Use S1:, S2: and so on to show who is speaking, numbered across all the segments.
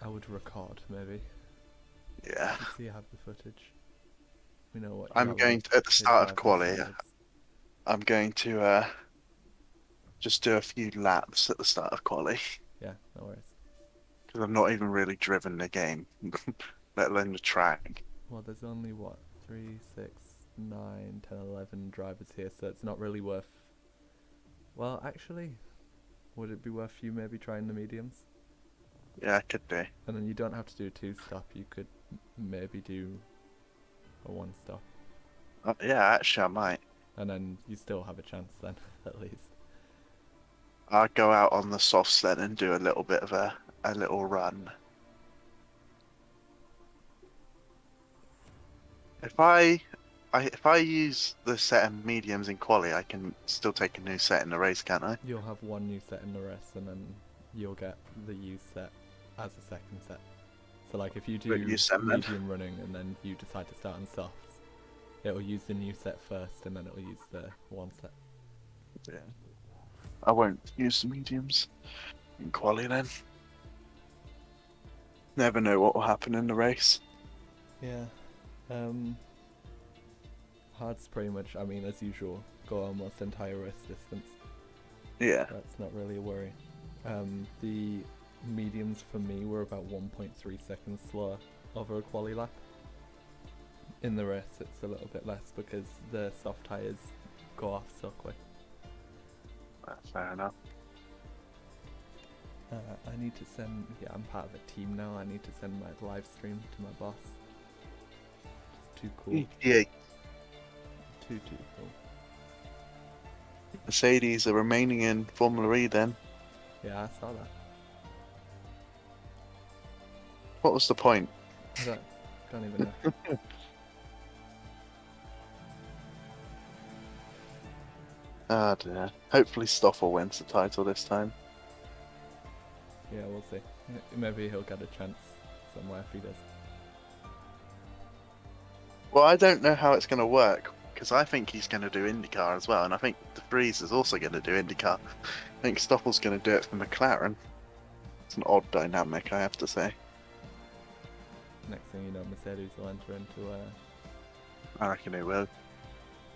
S1: I would record, maybe.
S2: Yeah.
S1: Just so you have the footage. We know what
S2: I'm going to, at the
S1: his
S2: start of
S1: driving
S2: quali,
S1: standards.
S2: I'm going to just do a few laps at the start of quali
S1: Yeah, no worries.
S2: because I've not even really driven the game, let alone the track.
S1: Well, there's only, what, 3, 6, 9, 10, 11 drivers here, so it's not really worth... Well, actually, would it be worth you maybe trying the mediums?
S2: Yeah, I could do.
S1: And then you don't have to do a 2-stop, you could maybe do a 1-stop.
S2: Yeah, actually, I might.
S1: And then you still have a chance then, at least.
S2: I'll go out on the softs then and do a little bit of a little run. If I use the set of mediums in quali, I can still take a new set in the race, can't I?
S1: You'll have one new set in the race, and then you'll get the used set as a second set. So like if you
S2: But
S1: do
S2: use them then.
S1: medium running and then you decide to start on softs, it'll use the new set first and then it'll use the one set.
S2: Yeah. I won't use the mediums in quali then. Never know what will happen in the race.
S1: Yeah. Hard's pretty much, I mean, as usual, go almost entire race distance.
S2: Yeah.
S1: That's not really a worry. The mediums for me were about 1.3 seconds slower over a quali lap. In the race, it's a little bit less because the soft tyres go off so quick.
S2: That's fair enough.
S1: I need to send, yeah, I'm part of a team now. I need to send my live stream to my boss. It's too cool.
S2: Yeah.
S1: Too cool.
S2: Mercedes are remaining in Formula E then.
S1: Yeah, I saw that.
S2: What was the point?
S1: I don't even know.
S2: Ah, dear. Hopefully Stoffel wins the title this time.
S1: Yeah, we'll see. Maybe he'll get a chance somewhere if he does.
S2: Well, I don't know how it's going to work because I think he's going to do IndyCar as well, and I think De Vries is also going to do IndyCar. I think Stoffel's going to do it for McLaren. It's an odd dynamic, I have to say.
S1: Next thing you know, Mercedes will enter into
S2: I reckon he will.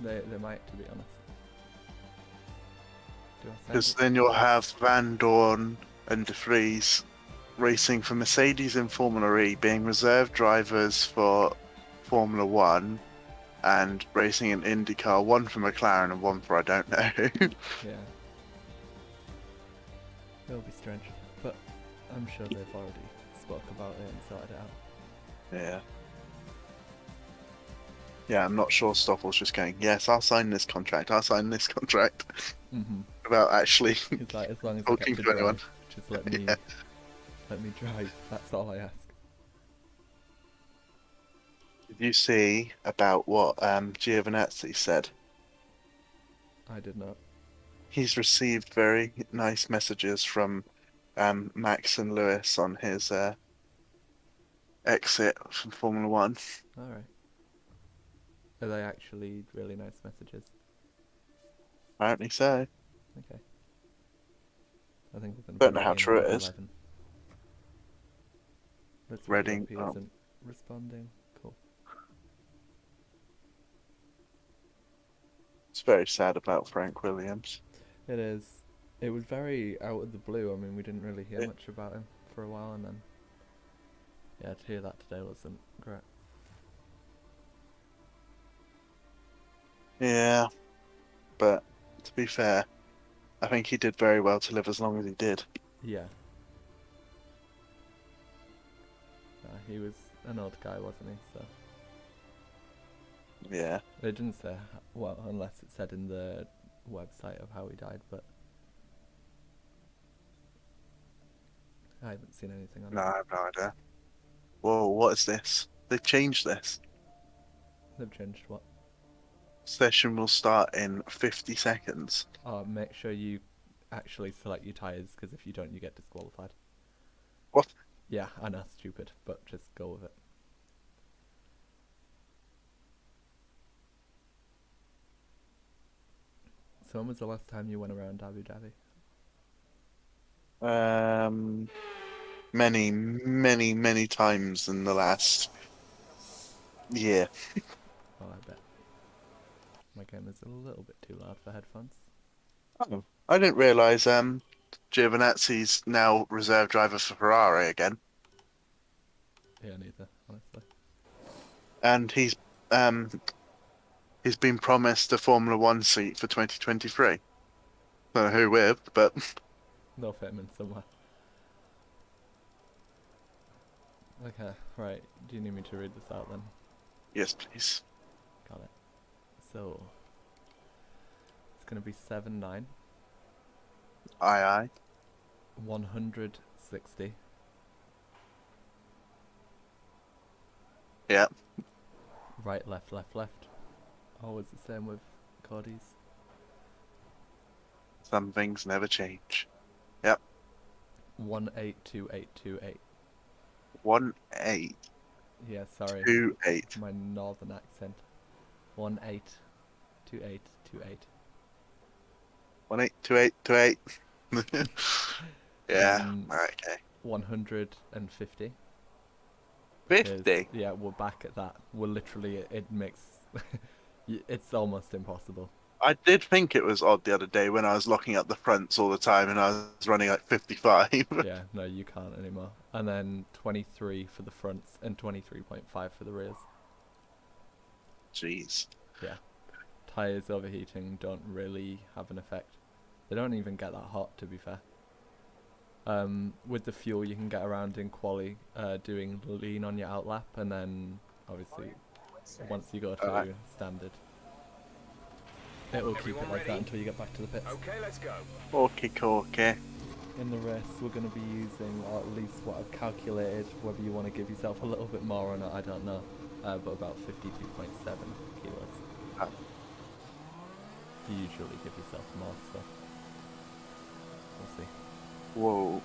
S1: They might, to be honest.
S2: Because then you'll have Van Dorn and De Vries racing for Mercedes in Formula E, being reserve drivers for Formula One, and racing in IndyCar, one for McLaren and one for I don't know.
S1: Yeah. It'll be strange, but I'm sure they've already spoke about it and sorted it out.
S2: Yeah. Yeah, I'm not sure Stoffel's just going, yes, I'll sign this contract,
S1: Mm-hmm.
S2: without actually
S1: It's like, as long as I
S2: talking
S1: get
S2: to
S1: to
S2: anyone.
S1: drive, just let me
S2: Yeah.
S1: let me drive. That's all I ask.
S2: Did you see about what Giovinazzi said?
S1: I did not.
S2: He's received very nice messages from Max and Lewis on his exit from Formula One.
S1: Alright. Are they actually really nice messages?
S2: Apparently so.
S1: Okay. I think we're going to be
S2: Don't know how
S1: lucky and
S2: true
S1: have
S2: it is.
S1: 11. Let's really
S2: Reading.
S1: hope he isn't responding. Cool.
S2: It's very sad about Frank Williams.
S1: It is. It was very out of the blue. I mean, we didn't really hear
S2: Yeah.
S1: much about him for a while, and then yeah, to hear that today wasn't great.
S2: Yeah, but to be fair, I think he did very well to live as long as he did.
S1: Yeah. He was an old guy, wasn't he? So
S2: Yeah.
S1: they didn't say well, unless it said in the website of how he died, but I haven't seen anything on
S2: No,
S1: it.
S2: I have no idea. Whoa, what is this? They've changed this.
S1: They've changed what?
S2: Session will start in 50 seconds.
S1: Make sure you actually select your tyres, because if you don't, you get disqualified.
S2: What?
S1: Yeah, I know, stupid, but just go with it. So when was the last time you went around Abu Dhabi?
S2: many, many, many times in the last year.
S1: Well, I bet. My game is a little bit too loud for headphones.
S2: Oh, I didn't realise Giovinazzi's now reserve driver for Ferrari again,
S1: Yeah, neither, honestly.
S2: and um he's been promised a Formula One seat for 2023. Don't know who with, but
S1: They'll fit him in somewhere. Okay, right. Do you need me to read this out then?
S2: yes, please.
S1: Got it. So, it's going to be 7-9,
S2: Aye, aye.
S1: 160,
S2: Yeah,
S1: right, left, left, left. Always the same with Cody's.
S2: some things never change. Yep,
S1: 182828.
S2: 1828.
S1: Yeah, sorry. My northern accent. 182828.
S2: 182828. Yeah,
S1: Then
S2: okay.
S1: 150.
S2: 50.
S1: Yeah, we're back at that. We're literally, it makes, it's almost impossible.
S2: I did think it was odd the other day when I was locking up the fronts all the time and I was running like 55.
S1: Yeah, no, you can't anymore. And then 23 for the fronts and 23.5 for the rears.
S2: Jeez.
S1: Yeah. Tyres overheating don't really have an effect. They don't even get that hot, to be fair. With the fuel, you can get around in quali, doing lean on your outlap, and then obviously once you go to standard, it will keep it like that until you get back to the pits.
S3: Okay, let's go.
S2: Okay.
S1: In the race, we're going to be using, or at least what I've calculated, whether you want to give yourself a little bit more or not, I don't know, but about 52.7 kilos.
S2: Ah.
S1: You usually give yourself more, so we'll see.
S2: Whoa.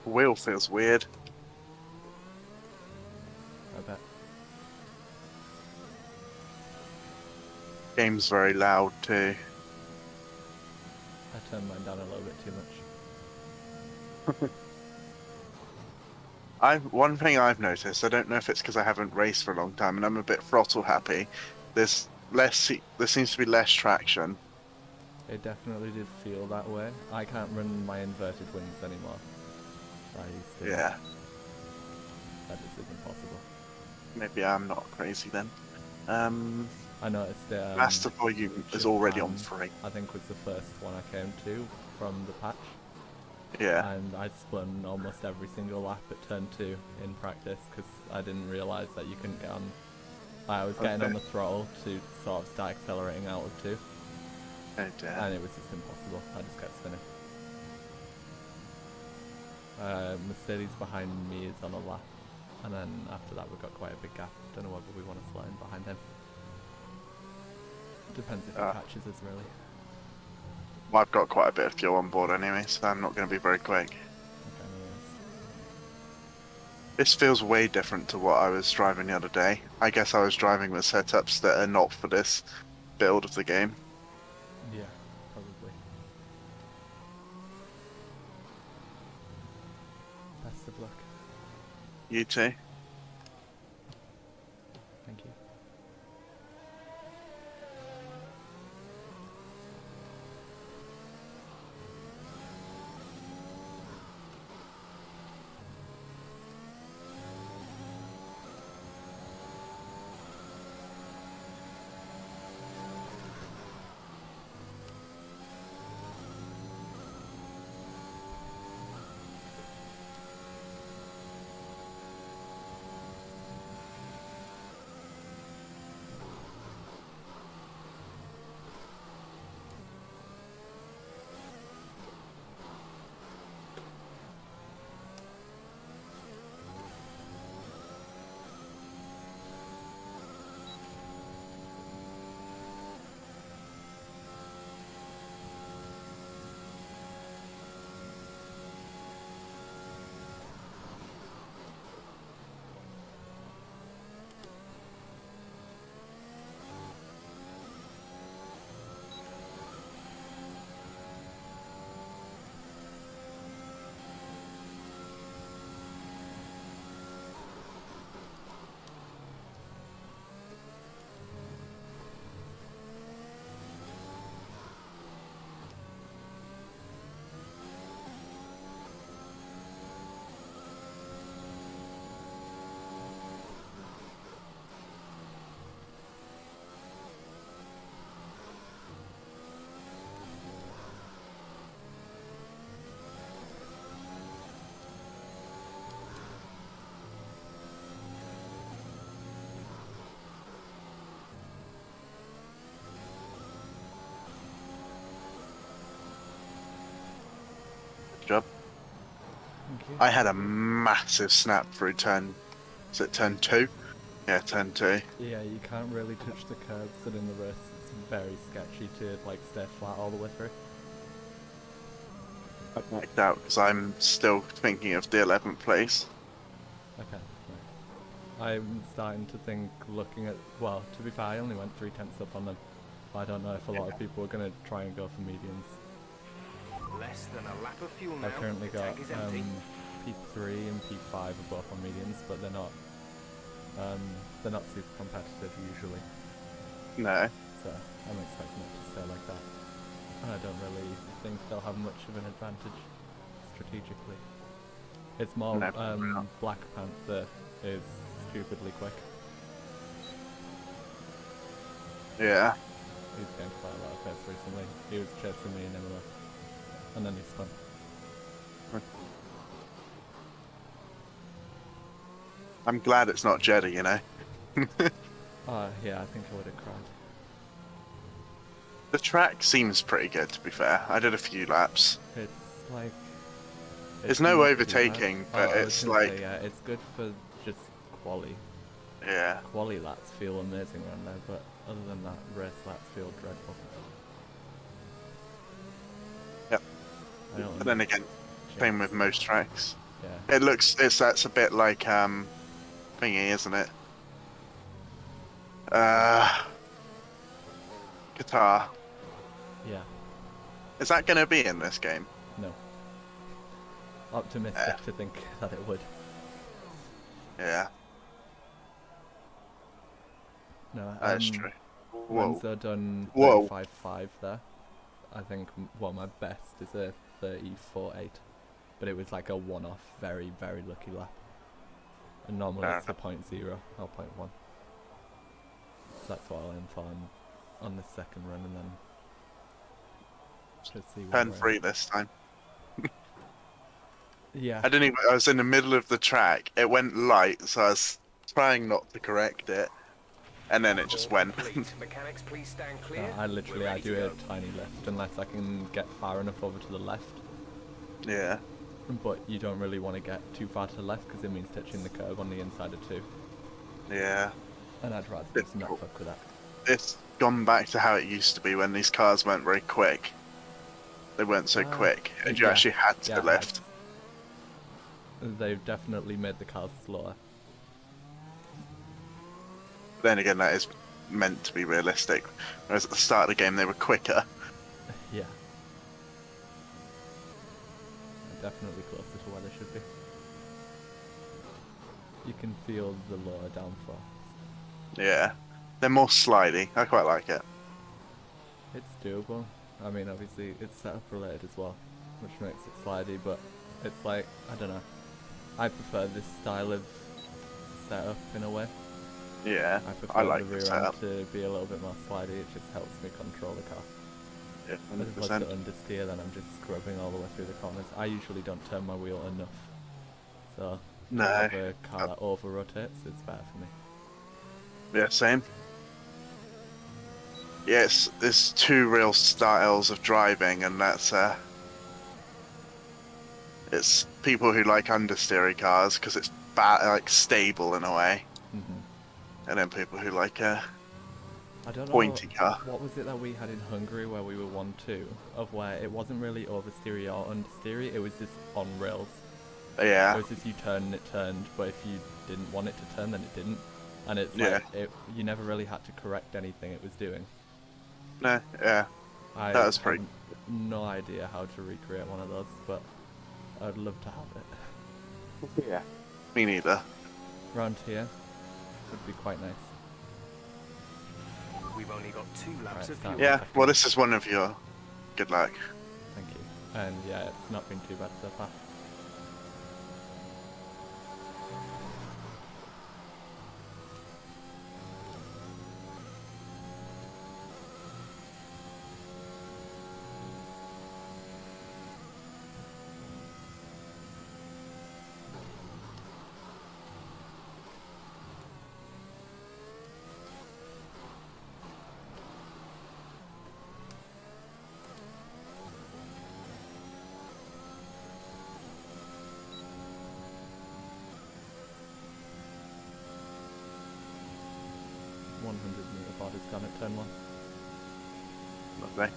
S2: Wheel feels weird.
S1: I bet.
S2: Game's very loud too.
S1: I turned mine down a little bit too much.
S2: One thing I've noticed, I don't know if it's because I haven't raced for a long time and I'm a bit throttle happy. There seems to be less traction.
S1: It definitely did feel that way. I can't run my inverted wings anymore. I used to.
S2: Yeah.
S1: That just isn't possible.
S2: Maybe I'm not crazy then.
S1: I noticed
S2: Master volume is already on 3.
S1: I think was the first one I came to from the patch.
S2: Yeah.
S1: And I spun almost every single lap at turn 2 in practice because I didn't realise that you couldn't get on. I was getting on the throttle to sort of start accelerating out of 2.
S2: Oh dear.
S1: And it was just impossible. I just kept spinning. Mercedes behind me is on a lap. And then after that we've got quite a big gap. Don't know whether we want to slot in behind him. Depends if he catches us really.
S2: Well, I've got quite a bit of fuel on board anyway, so I'm not going to be very quick.
S1: Okay,
S2: This feels way different to what I was driving the other day. I guess I was driving with setups that are not for this build of the game.
S1: yeah, probably. Best of luck.
S2: You too?
S1: Thank you.
S2: Good job.
S1: Thank you.
S2: I had a massive snap through turn. Is it turn 2? Yeah, turn 2.
S1: Yeah, you can't really touch the curbs, and in the race it's very sketchy to like stay flat all the way through.
S2: I backed out because I'm still thinking of the 11th place.
S1: Okay, right. I'm starting to think, looking at, well, to be fair, I only went 3/10 up on them. I don't know if a lot of people are going to try and go for mediums.
S3: Less than a lap of fuel now.
S1: I've currently
S3: The
S1: got
S3: tank is empty.
S1: P3 and P5 are both on mediums, but they're not super competitive usually.
S2: No.
S1: So I'm expecting it to stay like that. And I don't really think they'll have much of an advantage strategically. It's more
S2: No.
S1: Black Panther is stupidly quick.
S2: Yeah.
S1: He's gained quite a lot of pace recently. He was chasing me in MMO. And then he spun.
S2: I'm glad it's not Jeddah, you know.
S1: Yeah, I think I would have cried.
S2: The track seems pretty good, to be fair. I did a few laps.
S1: It's like...
S2: There's no
S1: not too
S2: overtaking,
S1: bad.
S2: but
S1: I was
S2: it's
S1: gonna
S2: like...
S1: say, yeah, it's good for just quali.
S2: Yeah.
S1: Quali laps feel amazing around there, but other than that, race laps feel dreadful.
S2: Yep.
S1: I don't
S2: But then again, same with most tracks.
S1: Yeah.
S2: That's a bit like, thingy, isn't it? Guitar.
S1: Yeah.
S2: Is that going to be in this game?
S1: No. Optimistic to think that it would.
S2: Yeah,
S1: No,
S2: that's true.
S1: Once
S2: Whoa.
S1: they're done
S2: Whoa.
S1: 35.5 there, I think, well, my best is a 34.8. But it was like a one-off, very, very lucky lap. And normally it's a 0.0 or 0.1. So that's what I'll aim for on the second run, and then just see where
S2: Turn
S1: we're
S2: 3
S1: at.
S2: this time.
S1: Yeah.
S2: I was in the middle of the track. It went light, so I was trying not to correct it. And then it just went.
S3: Mechanics, please stand clear.
S1: I do a tiny lift unless I can get far enough over to the left.
S2: Yeah.
S1: But you don't really want to get too far to the left because it means touching the curb on the inside of 2.
S2: Yeah.
S1: And I'd rather just not fuck with that.
S2: It's gone back to how it used to be when these cars weren't very quick. They weren't so quick, and you actually had to the left.
S1: They've definitely made the cars slower.
S2: Then again, that is meant to be realistic. Whereas at the start of the game, they were quicker.
S1: Yeah. Definitely closer to where they should be. You can feel the lower downforce.
S2: Yeah. They're more slidey. I quite like it.
S1: It's doable. I mean, obviously, it's setup related as well, which makes it slidey, but it's like, I don't know. I prefer this style of setup in a way.
S2: Yeah,
S1: I prefer
S2: I like
S1: the
S2: the
S1: rear
S2: setup.
S1: end to be a little bit more slidey. It just helps me control the car.
S2: Yeah,
S1: As opposed
S2: 100%.
S1: to understeer, then I'm just scrubbing all the way through the corners. I usually don't turn my wheel enough, so
S2: No.
S1: to have a car that over rotates, it's better for me.
S2: Yeah, same. Yes, there's two real styles of driving, and that's it's people who like understeery cars because it's like stable in a way, and then people who like
S1: I don't know,
S2: pointy car.
S1: what was it that we had in Hungary where we were 1-2, of where it wasn't really oversteery or understeery, it was just on rails.
S2: Yeah.
S1: It was just you turn and it turned, but if you didn't want it to turn, then it didn't. And it's
S2: Yeah.
S1: like, you never really had to correct anything it was doing.
S2: No, yeah.
S1: I
S2: That was pretty.
S1: have no idea how to recreate one of those, but I'd love to have it.
S2: Yeah. Me neither.
S1: Around here would be quite nice.
S3: We've only got 2 laps
S1: Right,
S3: of
S1: start.
S3: fuel.
S2: Yeah. Well, this is one of your. Good luck.
S1: Thank you. And yeah, it's not been too bad so far. 100-meter board is gone at turn 1.
S2: Lovely.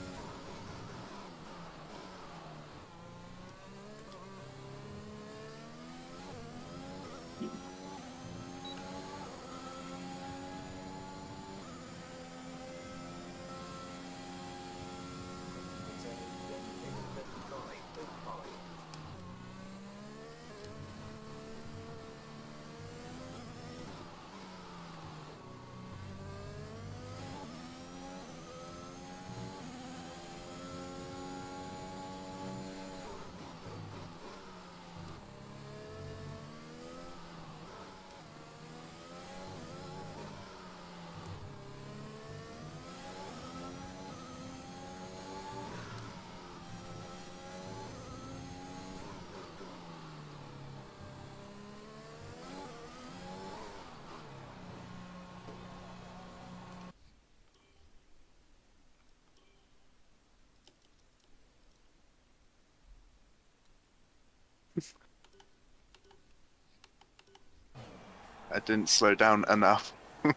S2: I didn't slow down enough.
S1: Oh,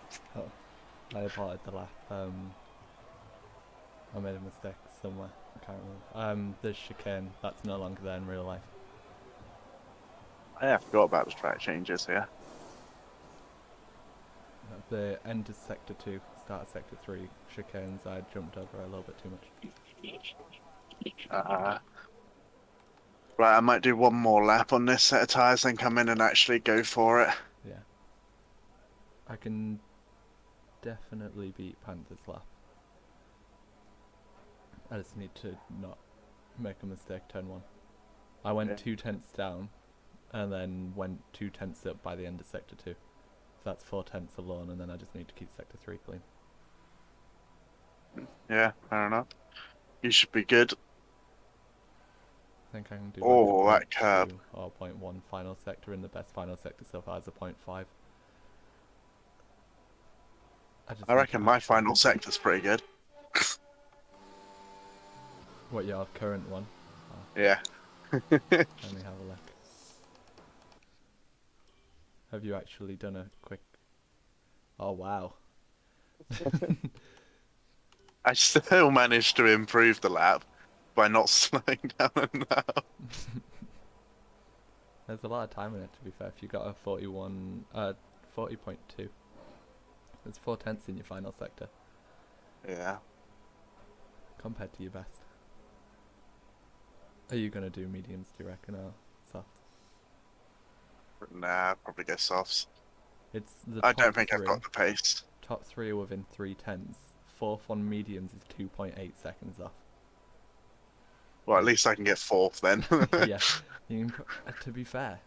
S1: I aborted the lap. I made a mistake somewhere. I can't remember. The chicane, that's no longer there in real life.
S2: I forgot about the track changes here.
S1: The end of sector 2, start of sector 3 chicanes, I jumped over a little bit too much.
S2: Right, I might do one more lap on this set of tyres, then come in and actually go for it.
S1: Yeah. I can definitely beat Panther's lap. I just need to not make a mistake turn 1. I went 2 tenths down and then went 2 tenths up by the end of sector 2. So that's 4 tenths alone, and then I just need to keep sector 3 clean.
S2: Yeah, fair enough. You should be good.
S1: I think I can do
S2: Oh,
S1: like a
S2: that curb.
S1: 0.2 or 0.1 final sector, and the best final sector so far is a 0.5.
S2: I reckon my final sector's pretty good.
S1: What, your current one? Oh,
S2: Yeah.
S1: let me have a look. Have you actually done a quick... Oh, wow.
S2: I still managed to improve the lap by not slowing down enough.
S1: There's a lot of time in it, to be fair. If you got a 40.2. There's 4 tenths in your final sector.
S2: Yeah.
S1: Compared to your best. Are you going to do mediums, do you reckon, or softs?
S2: Nah, probably go softs.
S1: It's the
S2: I
S1: top
S2: don't think
S1: 3.
S2: I've got the pace.
S1: Top 3 are within 3 tenths. 4th on mediums is 2.8 seconds off.
S2: Well, at least I can get 4th then.
S1: Yeah. You can to be fair,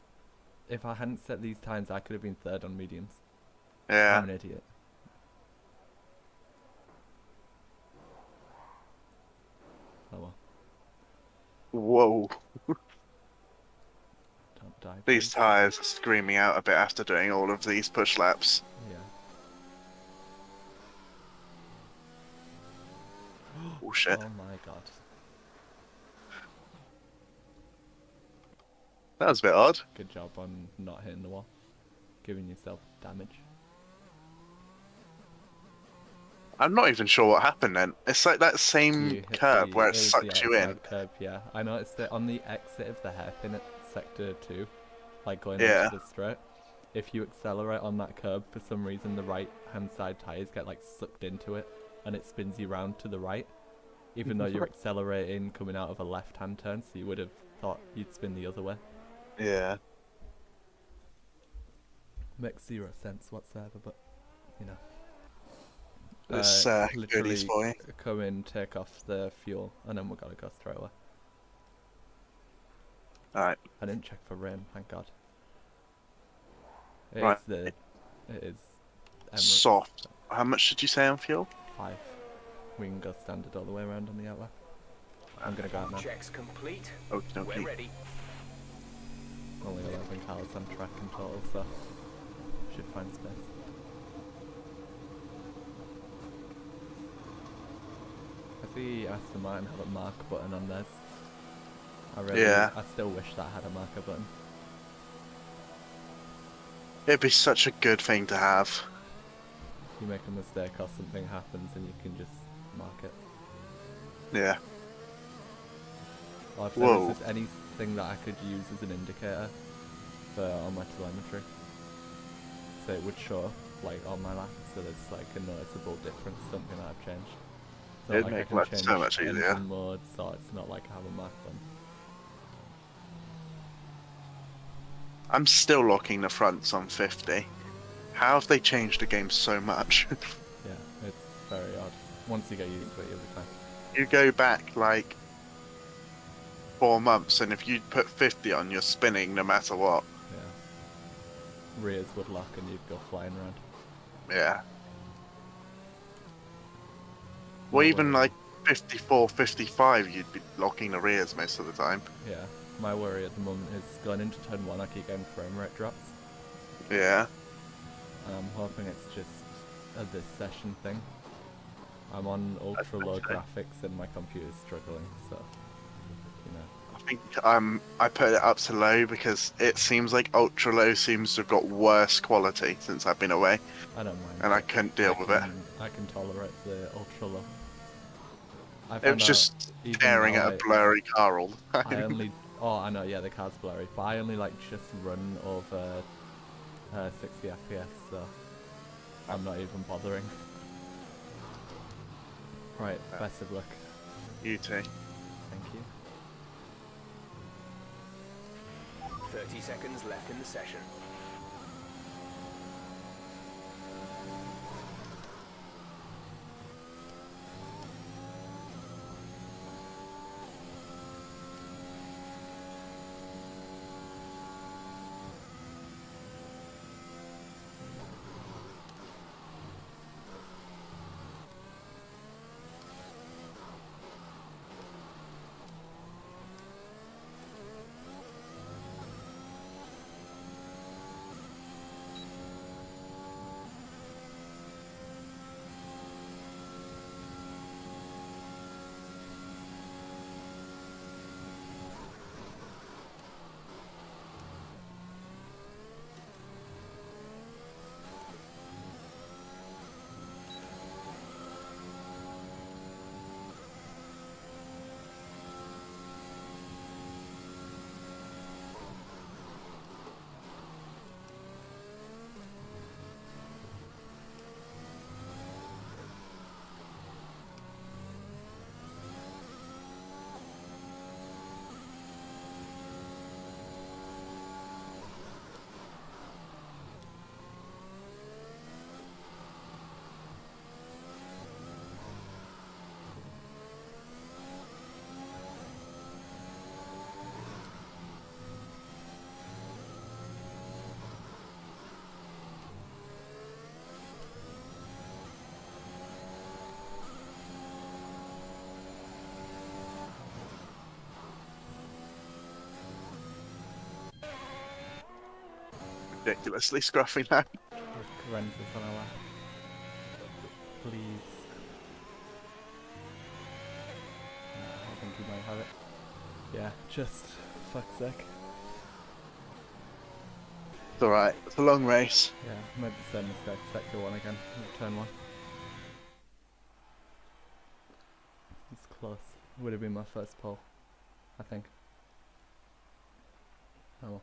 S1: if I hadn't set these times, I could have been 3rd on mediums.
S2: Yeah.
S1: I'm an idiot. Oh well.
S2: Whoa.
S1: Don't die.
S2: These
S1: please.
S2: tyres are screaming out a bit after doing all of these push laps.
S1: Yeah.
S2: Oh shit.
S1: Oh my god.
S2: That was a bit odd.
S1: Good job on not hitting the wall. Giving yourself damage.
S2: I'm not even sure what happened then. It's like that
S1: You
S2: same
S1: hit
S2: curb where it
S1: was
S2: sucks
S1: the
S2: you in.
S1: outside curb, yeah. I noticed it on the exit of the hairpin at sector 2, like going
S2: Yeah.
S1: into the straight. If you accelerate on that curb, for some reason the right hand side tyres get like sucked into it and it spins you round to the right. Even though you're accelerating coming out of a left hand turn, so you would have thought you'd spin the other way.
S2: Yeah.
S1: Makes 0 sense whatsoever, but you know.
S2: It's
S1: Literally
S2: goodies for you.
S1: come in, take off the fuel, and then we're gonna go straight away.
S2: Alright.
S1: I didn't check for rain, thank God.
S2: Right.
S1: It is Emirates,
S2: Soft. How much did you say on fuel?
S1: 5. We can go standard all the way around on the outlet. I'm gonna go out now.
S3: Checks complete.
S2: Okie
S3: We're
S2: dokie.
S3: ready.
S1: Only 11 cars on track in total, so should find space. I see Aston Martin have a mark button on theirs. I still wish that had a marker button.
S2: It'd be such a good thing to have.
S1: You make a mistake or something happens and you can just mark it.
S2: Yeah.
S1: Or if there
S2: Whoa.
S1: was just anything that I could use as an indicator for on my telemetry. So it would show up like on my lap, so there's like a noticeable difference, something that I've changed. It's not
S2: It'd
S1: like I
S2: make
S1: can
S2: life
S1: change
S2: so much easier.
S1: engine mode, so it's not like I have a map on.
S2: I'm still locking the fronts on 50. How have they changed the game so much?
S1: Yeah, it's very odd. Once you get used to it, you'll be fine.
S2: You go back like 4 months, and if you put 50 on, you're spinning no matter what.
S1: Yeah. Rears would lock and you'd go flying around.
S2: Yeah.
S1: My
S2: Well, even
S1: worry-
S2: like 54, 55, you'd be locking the rears most of the time.
S1: Yeah, my worry at the moment is going into turn 1 I keep getting frame rate drops.
S2: Yeah.
S1: And I'm hoping it's just a this session thing. I'm on ultra low graphics and my computer's struggling, so you know.
S2: I think I put it up to low because it seems like ultra low seems to have got worse quality since I've been away,
S1: I don't mind.
S2: and I couldn't deal with it.
S1: I can tolerate the ultra low. I
S2: It
S1: found
S2: was
S1: out
S2: just
S1: even
S2: staring
S1: now
S2: at a blurry car all the
S1: I
S2: time.
S1: only I know, yeah, the car's blurry, but I only like just run over 60 FPS, so I'm not even bothering. Right, best of luck.
S2: You too.
S1: Thank you.
S3: 30 seconds left in the session.
S2: Ridiculously scruffy now.
S1: With Karensis on our lap. Please. I think you might have it. Yeah, just fuck's sake.
S2: It's alright. It's a long race.
S1: Yeah, made the same mistake, sector 1 again, turn 1. It's close. Would have been my first pole, I think. Oh well.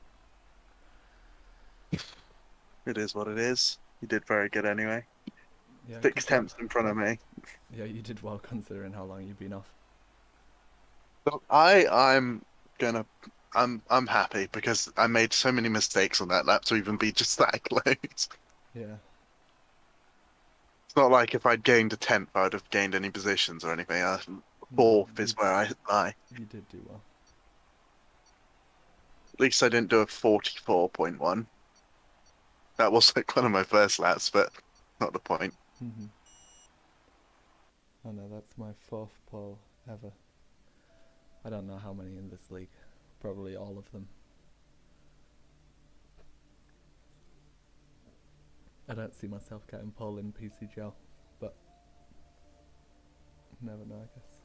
S2: It is what it is. You did very good anyway.
S1: Yeah,
S2: 6 tenths in front of me.
S1: yeah, you did well considering how long you've been off.
S2: But I'm happy because I made so many mistakes on that lap to even be just that close.
S1: Yeah.
S2: It's not like if I'd gained a tenth, I would have gained any positions or anything. Fourth is where I lie.
S1: You did do well.
S2: At least I didn't do a 44.1. That was like one of my first laps, but not the point.
S1: Oh no, that's my 4th pole ever. I don't know how many in this league. Probably all of them. I don't see myself getting pole in PCGL, but never know, I guess.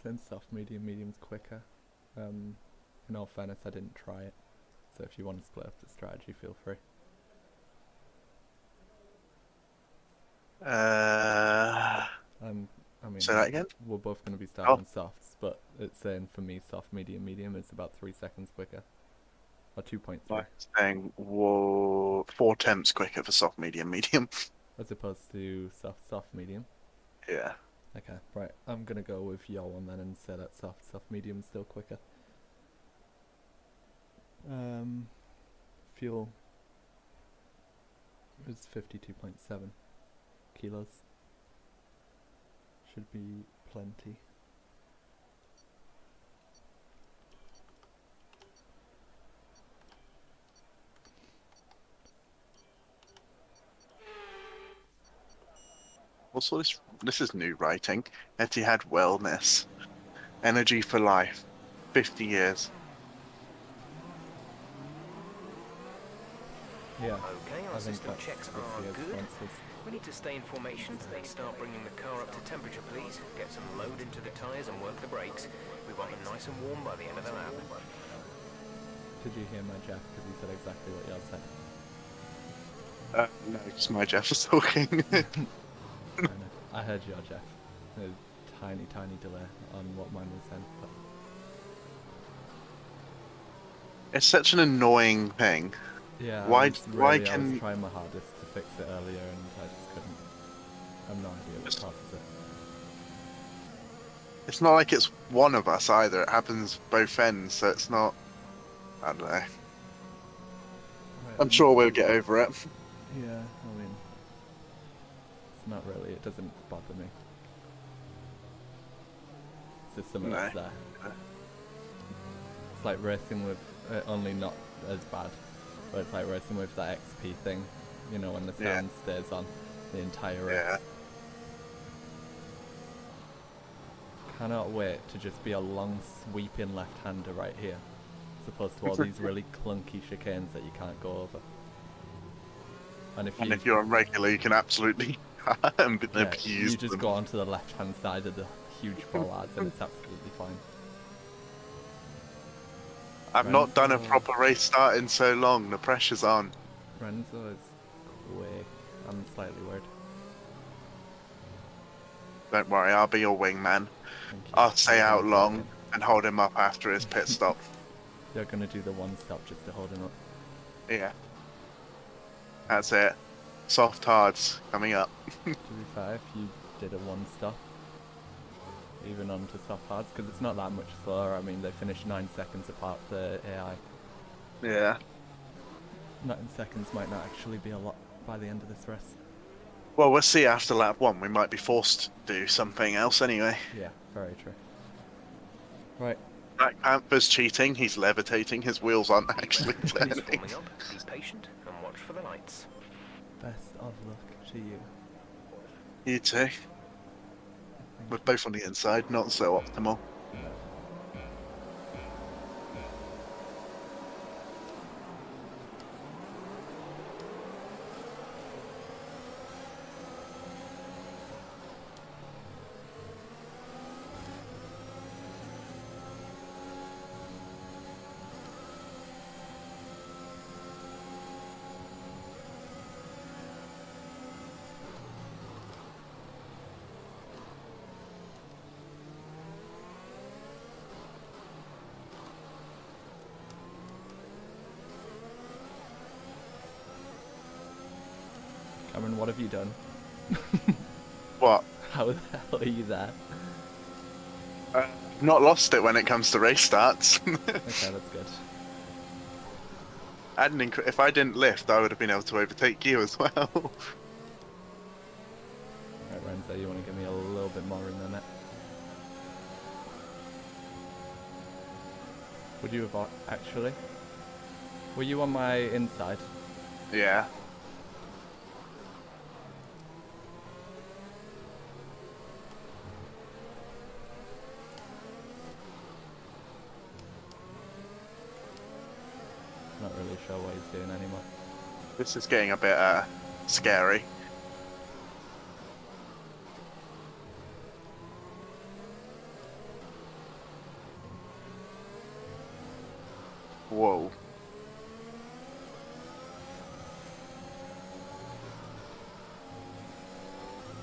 S1: saying soft, medium, medium's quicker. In all fairness, I didn't try it. So if you want to split up the strategy, feel free. I mean,
S2: Say that again?
S1: we're both going to be starting on softs, but it's saying for me soft, medium, medium is about 3 seconds quicker. Or 2.3.
S2: It's saying, whoa, 4/10 quicker for soft, medium, medium.
S1: As opposed to soft, soft, medium.
S2: Yeah.
S1: Okay, right. I'm going to go with your one then and say that soft, soft, medium is still quicker. Fuel is 52.7 kilos. Should be plenty.
S2: Also, this is new writing. Etihad Wellness. Energy for life. 50 years.
S1: Yeah.
S3: Okay,
S1: I
S3: our
S1: think
S3: system
S1: that's
S3: checks
S1: this
S3: are
S1: year's
S3: good.
S1: sponsors.
S3: We need to stay in formation. They start bringing the car up to temperature, please. Get some load into the tyres and work the brakes. We want them nice and warm by the end of the lap.
S1: Did you hear my Jeff? Because he said exactly what y'all said.
S2: No, just my Jeff was talking.
S1: I know. I heard your Jeff. A tiny, tiny delay on what mine was saying. But
S2: It's such an annoying thing.
S1: yeah,
S2: Why
S1: I was
S2: can
S1: trying my hardest to fix it earlier and I just couldn't. I have no idea what causes it.
S2: it's not like it's one of us either. It happens both ends, so it's not. I don't know.
S1: Right,
S2: I'm sure we'll get over it.
S1: Yeah, I mean, it's not really. It doesn't bother me. It's just something that's there. It's like racing with only not as bad, but it's like racing with that XP thing. You know, when the sound stays on the entire race.
S2: Yeah.
S1: Cannot wait to just be a long sweeping left-hander right here, as opposed to all these really clunky chicanes that you can't go over. And if
S2: you're on regular, you can absolutely abuse
S1: you just
S2: them.
S1: go onto the left-hand side of the huge bollards and it's absolutely fine.
S2: I've not done a
S1: Renzo-
S2: proper race start in so long. The pressure's on.
S1: Renzo is quick. I'm slightly worried.
S2: Don't worry, I'll be your wingman.
S1: Thank you.
S2: I'll stay
S1: You're
S2: out
S1: gonna
S2: long
S1: take
S2: and hold him up after his pit stop.
S1: it. You're gonna do the one stop just to hold him up.
S2: Yeah. That's it. Soft hards coming up.
S1: To be fair, if you did a one stop, even onto soft hards, because it's not that much slower. I mean, they finished 9 seconds apart, the AI.
S2: Yeah.
S1: 9 seconds might not actually be a lot by the end of this race.
S2: Well, we'll see after lap 1. We might be forced to do something else anyway.
S1: Yeah, very true. Right.
S2: Black Panther's cheating. He's levitating. His wheels aren't actually
S3: Is
S2: turning.
S3: forming up. Be patient and watch for the lights.
S1: Best of luck to you.
S2: You too. We're both on the inside, not so optimal.
S1: Cameron, what have you done?
S2: What?
S1: How the hell are you there?
S2: Not lost it when it comes to race starts.
S1: Okay, that's good.
S2: If I didn't lift, I would have been able to overtake you as well.
S1: Right, Renzo, you want to give me a little bit more room than that? Would you have actually? Were you on my inside?
S2: Yeah.
S1: Not really sure what he's doing anymore.
S2: This is getting a bit scary.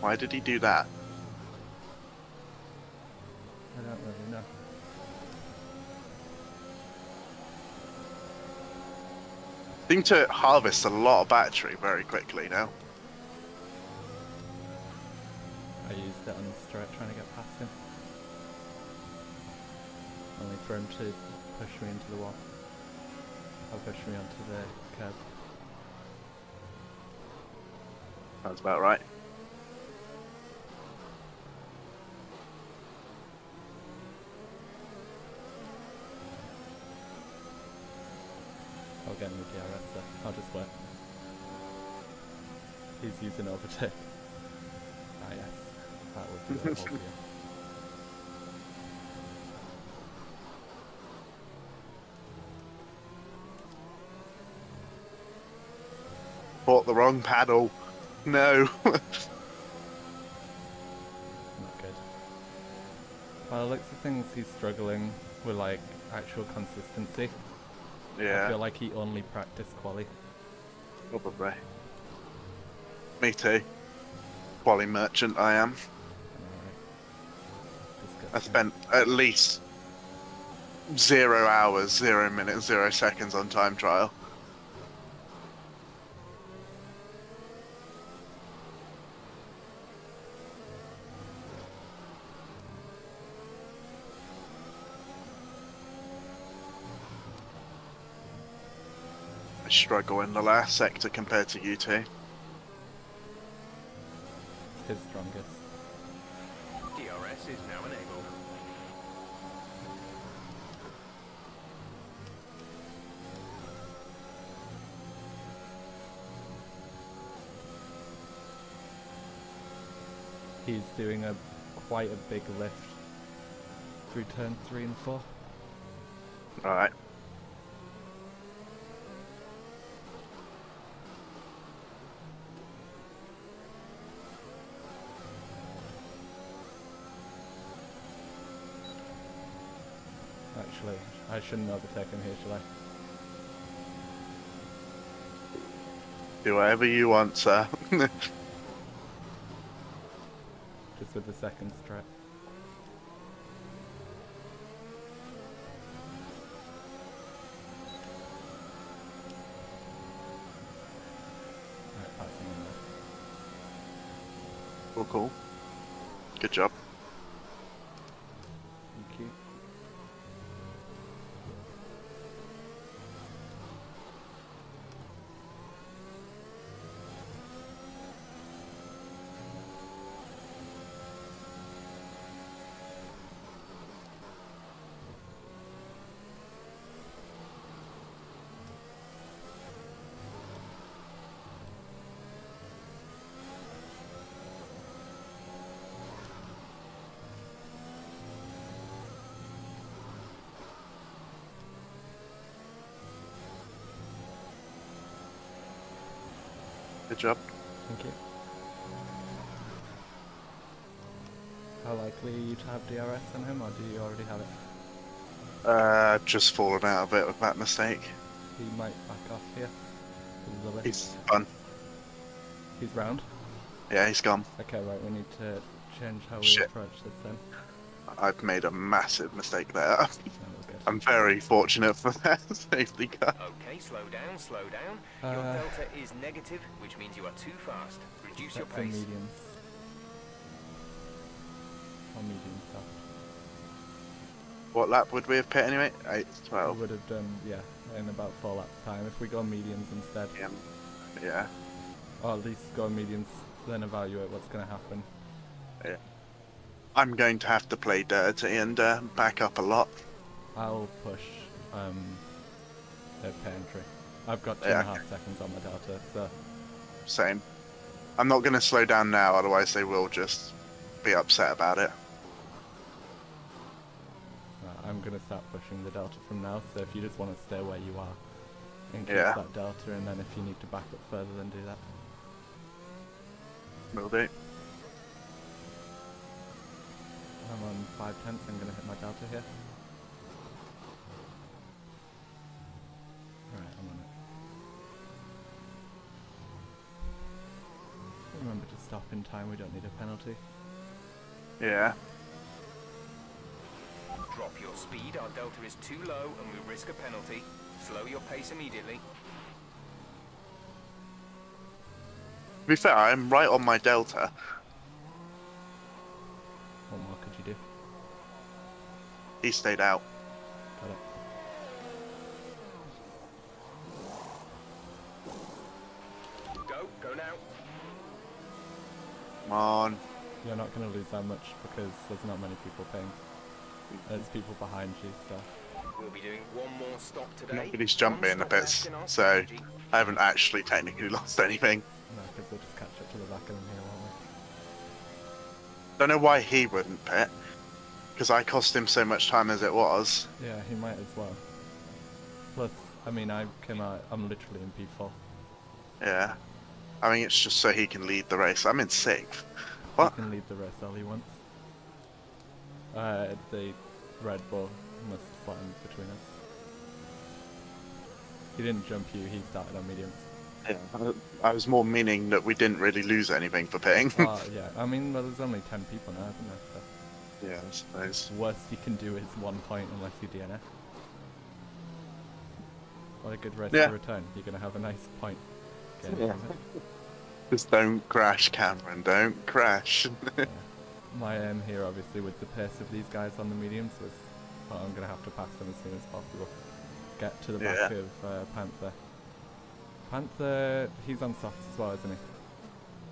S2: Why did he do that?
S1: I don't really know.
S2: Seem to harvest a lot of battery very quickly now.
S1: I used it on the straight trying to get past him. Only for him to push me into the wall. Or push me onto the curb.
S2: Sounds about right.
S1: I'll get him with DRS there. I'll just wait. He's using overtake. Ah yes, that would be a whole view.
S2: Bought the wrong paddle. No.
S1: It's not good. By the looks of things, he's struggling with like actual consistency. I
S2: Yeah,
S1: feel like he only practiced quali.
S2: probably. Me too. Quali merchant I am. I spent at least 0 hours, 0 minutes, 0 seconds on time trial. I struggle in the last sector compared to you two.
S1: His strongest.
S3: DRS is now enabled.
S1: He's doing quite a big lift through turn 3 and 4.
S2: Alright.
S1: Actually, I shouldn't overtake him here, shall I?
S2: Do whatever you want, sir.
S1: Just with the second strap. Right, passing him there.
S2: Cool, cool. Good job.
S1: Thank you.
S2: Good job.
S1: Thank you. How likely are you to have DRS on him, or do you already have it?
S2: Just fallen out of it with that mistake.
S1: He might back off here. Because of the lift.
S2: He's gone.
S1: He's round.
S2: Yeah, he's gone.
S1: Okay, right, we need to change how we
S2: Shit.
S1: approach this then.
S2: I've made a massive mistake there.
S1: No, we're good.
S2: I'm very fortunate for that safety car.
S3: Okay, slow down, slow down. Your delta is negative, which means you are too fast. Reduce your
S1: That's a
S3: pace.
S1: mediums. Or medium soft.
S2: What lap would we have pit anyway? 8 to
S1: We
S2: 12.
S1: would have done, yeah, in about 4 laps time. If we go mediums instead,
S2: Yeah.
S1: or at least go mediums, then evaluate what's going to happen.
S2: I'm going to have to play dirty and back up a lot.
S1: I'll push the pay entry. I've got 2.5
S2: Yeah.
S1: seconds on my delta, so
S2: Same. I'm not going to slow down now, otherwise they will just be upset about it.
S1: I'm going to start pushing the delta from now. So if you just want to stay where you are and keep
S2: Yeah.
S1: that delta, and then if you need to back up further, then do that.
S2: Will do.
S1: I'm on 5/10. I'm going to hit my delta here. Alright, I'm on it. remember to stop in time, we don't need a penalty.
S2: Yeah.
S3: Drop your speed, our delta is too low and we risk a penalty. Slow your pace immediately.
S2: To be fair, I'm right on my delta.
S1: What more could you do?
S2: He stayed out.
S1: Got it.
S3: Go now.
S2: Come on.
S1: You're not going to lose that much because there's not many people paying. There's people behind you, so...
S3: We'll be doing one more stop today.
S2: Nobody's jumping
S3: One
S2: a
S3: stop
S2: bit,
S3: left in our
S2: so
S3: strategy.
S2: I haven't actually technically lost anything.
S1: No, because we'll just catch up to the back of them here, won't
S2: Don't know why he wouldn't pit, because I cost him so much time as it was.
S1: we? Yeah, he might as well. Plus, I mean, I came out... I'm literally in P4.
S2: Yeah. I mean, it's just so he can lead the race. I'm in 6th. What?
S1: He can lead the race all he wants. The Red Bull must have flattened between us. He didn't jump you, he started on mediums.
S2: Yeah. I was more meaning that we didn't really lose anything for pitting.
S1: Oh, yeah, I mean, well, there's only 10 people now, isn't there? So
S2: Yeah, I suppose.
S1: worst you can do is 1 point unless you DNF. What a good race
S2: Yeah.
S1: to return. You're going to have a nice point. Gain
S2: Yeah.
S1: from it.
S2: Just don't crash, Cameron. Don't crash.
S1: Yeah. My aim here, obviously, with the pace of these guys on the mediums was, well, I'm going to have to pass them as soon as possible. Get to the back
S2: Yeah.
S1: of Panther. Panther, he's on softs as well, isn't he?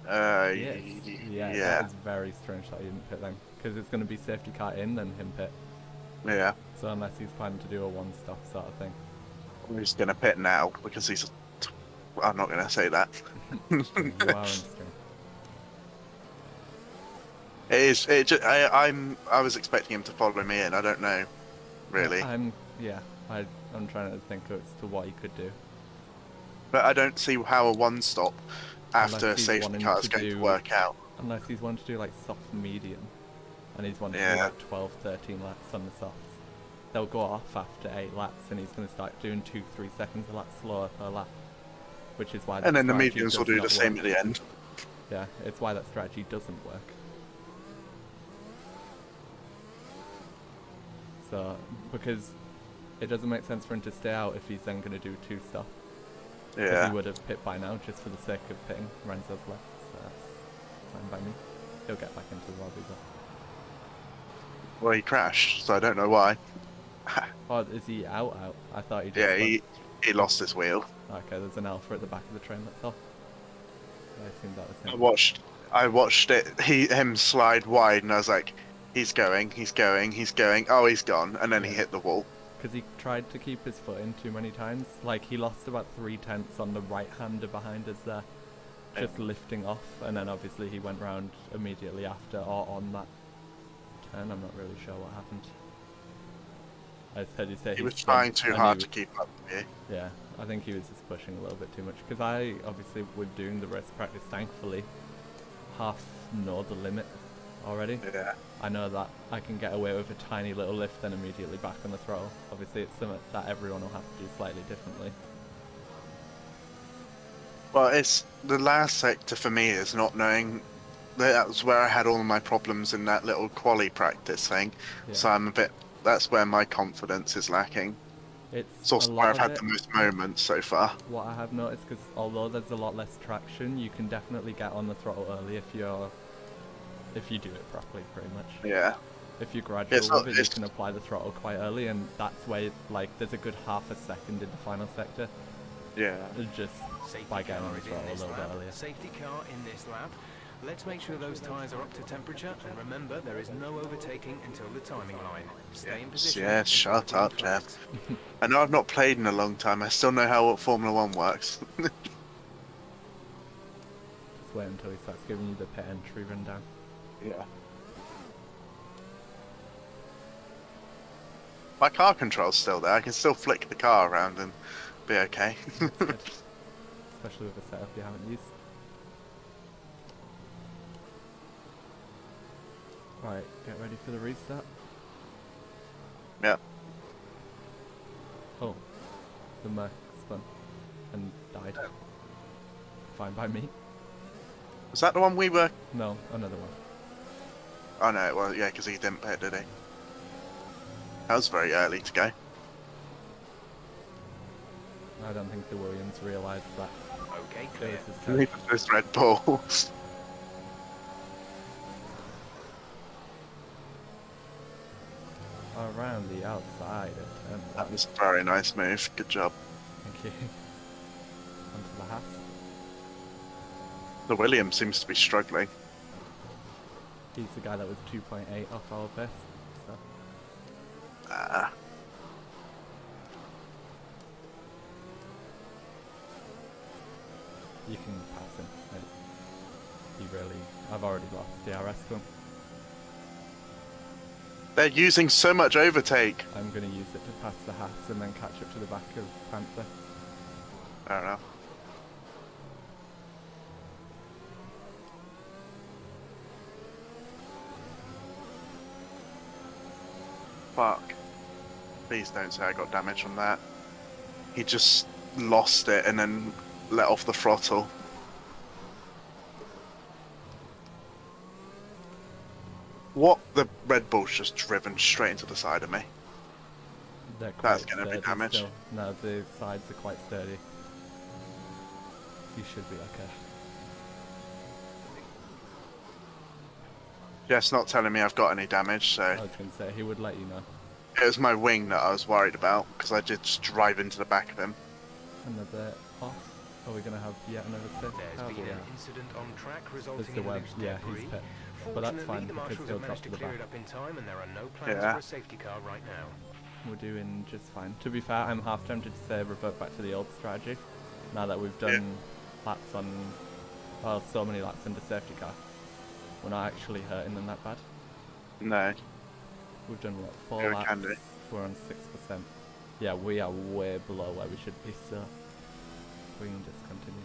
S1: Yes. Yeah,
S2: yeah.
S1: that is very strange that he didn't pit then. Because it's going to be safety car in, then him pit.
S2: Yeah.
S1: So unless he's planning to do a one-stop sort of thing.
S2: He's gonna pit now because he's. I'm not gonna say that.
S1: You are on stream.
S2: It is. I was expecting him to follow me in. I don't know, really.
S1: I'm trying to think as to what he could do.
S2: But I don't see how a one-stop after
S1: Unless he's
S2: safety
S1: wanting
S2: car is
S1: to
S2: going to
S1: do-
S2: work out.
S1: Unless he's wanting to do like soft medium. And he's wanting to
S2: Yeah.
S1: do like 12, 13 laps on the softs. They'll go off after 8 laps and he's going to start doing 2-3 seconds a lap slower per lap. Which is why
S2: And then the
S1: strategy
S2: mediums will
S1: does
S2: do the
S1: not
S2: same
S1: work.
S2: at the end.
S1: Yeah, it's why that strategy doesn't work. So, because it doesn't make sense for him to stay out if he's then going to do 2 stop. Because
S2: Yeah.
S1: he would have pit by now just for the sake of pitting. Renzo's left, so that's fine by me. He'll get back into the lobby, but...
S2: Well, he crashed, so I don't know why.
S1: Oh, is he out? I thought he just
S2: Yeah,
S1: went-
S2: he lost his wheel.
S1: Okay, there's an alpha at the back of the train, that's all. I assumed that was him.
S2: I watched him slide wide, and I was like, he's going. Oh, he's gone, and then he
S1: Yeah.
S2: hit the wall.
S1: Because he tried to keep his foot in too many times. Like, he lost about 3/10 on the right-hander behind us there. Just lifting off, and then obviously he went round immediately after, or on that turn. I'm not really sure what happened. I just heard you say
S2: He was
S1: spun,
S2: trying too
S1: and
S2: hard
S1: he
S2: to keep up with you.
S1: Yeah, I think he was just pushing a little bit too much. Because I, obviously, with doing the race practice, thankfully, half know the limit already.
S2: Yeah.
S1: I know that I can get away with a tiny little lift, then immediately back on the throttle. Obviously, it's something that everyone will have to do slightly differently.
S2: Well, it's the last sector for me is not knowing. That was where I had all of my problems in that little quali practice thing.
S1: Yeah.
S2: So I'm a bit. That's where my confidence is lacking. It's also
S1: a
S2: where
S1: lot
S2: I've
S1: of
S2: had
S1: it,
S2: the most moments so far.
S1: what I have noticed, because although there's a lot less traction, you can definitely get on the throttle early if you do it properly, pretty much.
S2: Yeah.
S1: If you're gradual
S2: It's not-
S1: with it, you
S2: it's-
S1: can apply the throttle quite early, and that's where, like, there's a good half a second in the final sector.
S2: Yeah.
S1: Just
S3: Safety
S1: by getting on
S3: car
S1: the
S3: is in
S1: throttle a
S3: this
S1: little bit
S3: lap.
S1: earlier.
S3: Safety car in this lap. Let's make sure those tyres are up to temperature, and remember, there is no overtaking until the timing line. Stay in position.
S2: Yeah,
S3: until
S2: shut
S3: the green
S2: up, Jeff.
S3: flags.
S2: I know I've not played in a long time. I still know how Formula One works.
S1: Just wait until he starts giving you the pit entry rundown.
S2: Yeah. My car control's still there. I can still flick the car around and be okay.
S1: That's good. Especially with a setup you haven't used. Right, get ready for the restart.
S2: Yeah.
S1: Oh, the Merc spun and died. Fine by me.
S2: Was that the one we were?
S1: No, another one.
S2: Oh no, well yeah, because he didn't pit, did he? That was very early to go.
S1: I don't think the Williams realised that.
S3: Okay,
S1: It
S3: clear.
S1: was his turn.
S2: Neither does Red Bull.
S1: Around the outside.
S2: That was a very nice move. Good job.
S1: Thank you. Onto the Haas.
S2: The Williams seems to be struggling.
S1: He's the guy that was 2.8 off our pace. So
S2: Ah,
S1: you can pass him. He really. I've already lost DRS to him.
S2: they're using so much overtake.
S1: I'm going to use it to pass the Haas and then catch up to the back of Panther.
S2: Fair enough. Fuck. Please don't say I got damage from that. He just lost it and then let off the throttle. What? The Red Bull's just driven straight into the side of me.
S1: They're
S2: That's
S1: quite
S2: gonna be
S1: sturdy
S2: damage.
S1: still. No, the sides are quite sturdy. You should be okay.
S2: Jeff's not telling me I've got any damage, so
S1: I was going to say, he would let you know.
S2: it was my wing that I was worried about because I did just drive into the back of him.
S1: Another off. Are we going to have yet another safety
S3: There's
S1: car?
S3: been
S1: Yeah.
S3: an incident on track
S1: There's
S3: resulting
S1: the
S3: in
S1: web.
S3: loose
S1: Yeah,
S3: debris.
S1: he's pit. But that's
S3: Fortunately,
S1: fine
S3: the
S1: because
S3: marshals
S1: he'll
S3: have
S1: drop
S3: managed
S1: to
S3: to
S1: the
S3: clear
S1: back.
S3: it up in time, and there are no plans
S2: Yeah.
S3: for a safety car right now.
S1: We're doing just fine. To be fair, I'm half tempted to say revert back to the old strategy. Now that we've done laps on, well, so many laps into safety car. We're not actually hurting them that bad.
S2: No.
S1: We've done what, 4
S2: Yeah, we
S1: laps?
S2: can do.
S1: We're on 6%. Yeah, we are way below where we should be, so we can just continue.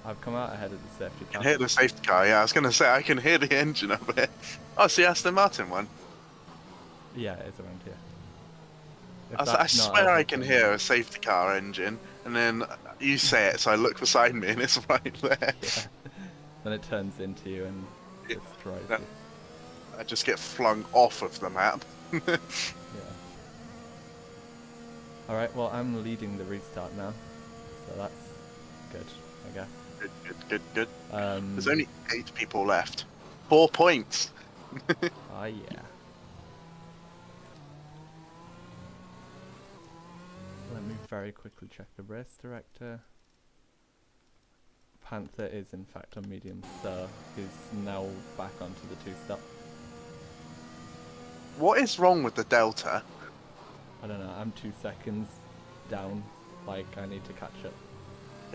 S1: I've come out ahead of the safety
S2: I
S1: car.
S2: can hear the safety car, yeah. I was going to say, I can hear the engine of it. Oh, it's the Aston Martin one.
S1: Yeah, it is around here. If
S2: I
S1: that's not
S2: swear
S1: a
S2: I can
S1: thing,
S2: hear a safety car engine, and then you say it, so I look beside me, and it's right there.
S1: Yeah. Then it turns into you and
S2: Yeah.
S1: destroys
S2: That-
S1: you.
S2: I just get flung off of the map.
S1: Yeah. Alright, well, I'm leading the restart now. So that's good, I guess.
S2: Good, good, good, good.
S1: Um,
S2: There's only 8 people left. 4 points.
S1: Oh, yeah. Let me very quickly check the race director. Panther is in fact on medium, so he's now back onto the 2-stop.
S2: What is wrong with the Delta?
S1: I don't know, I'm 2 seconds down, like I need to catch up.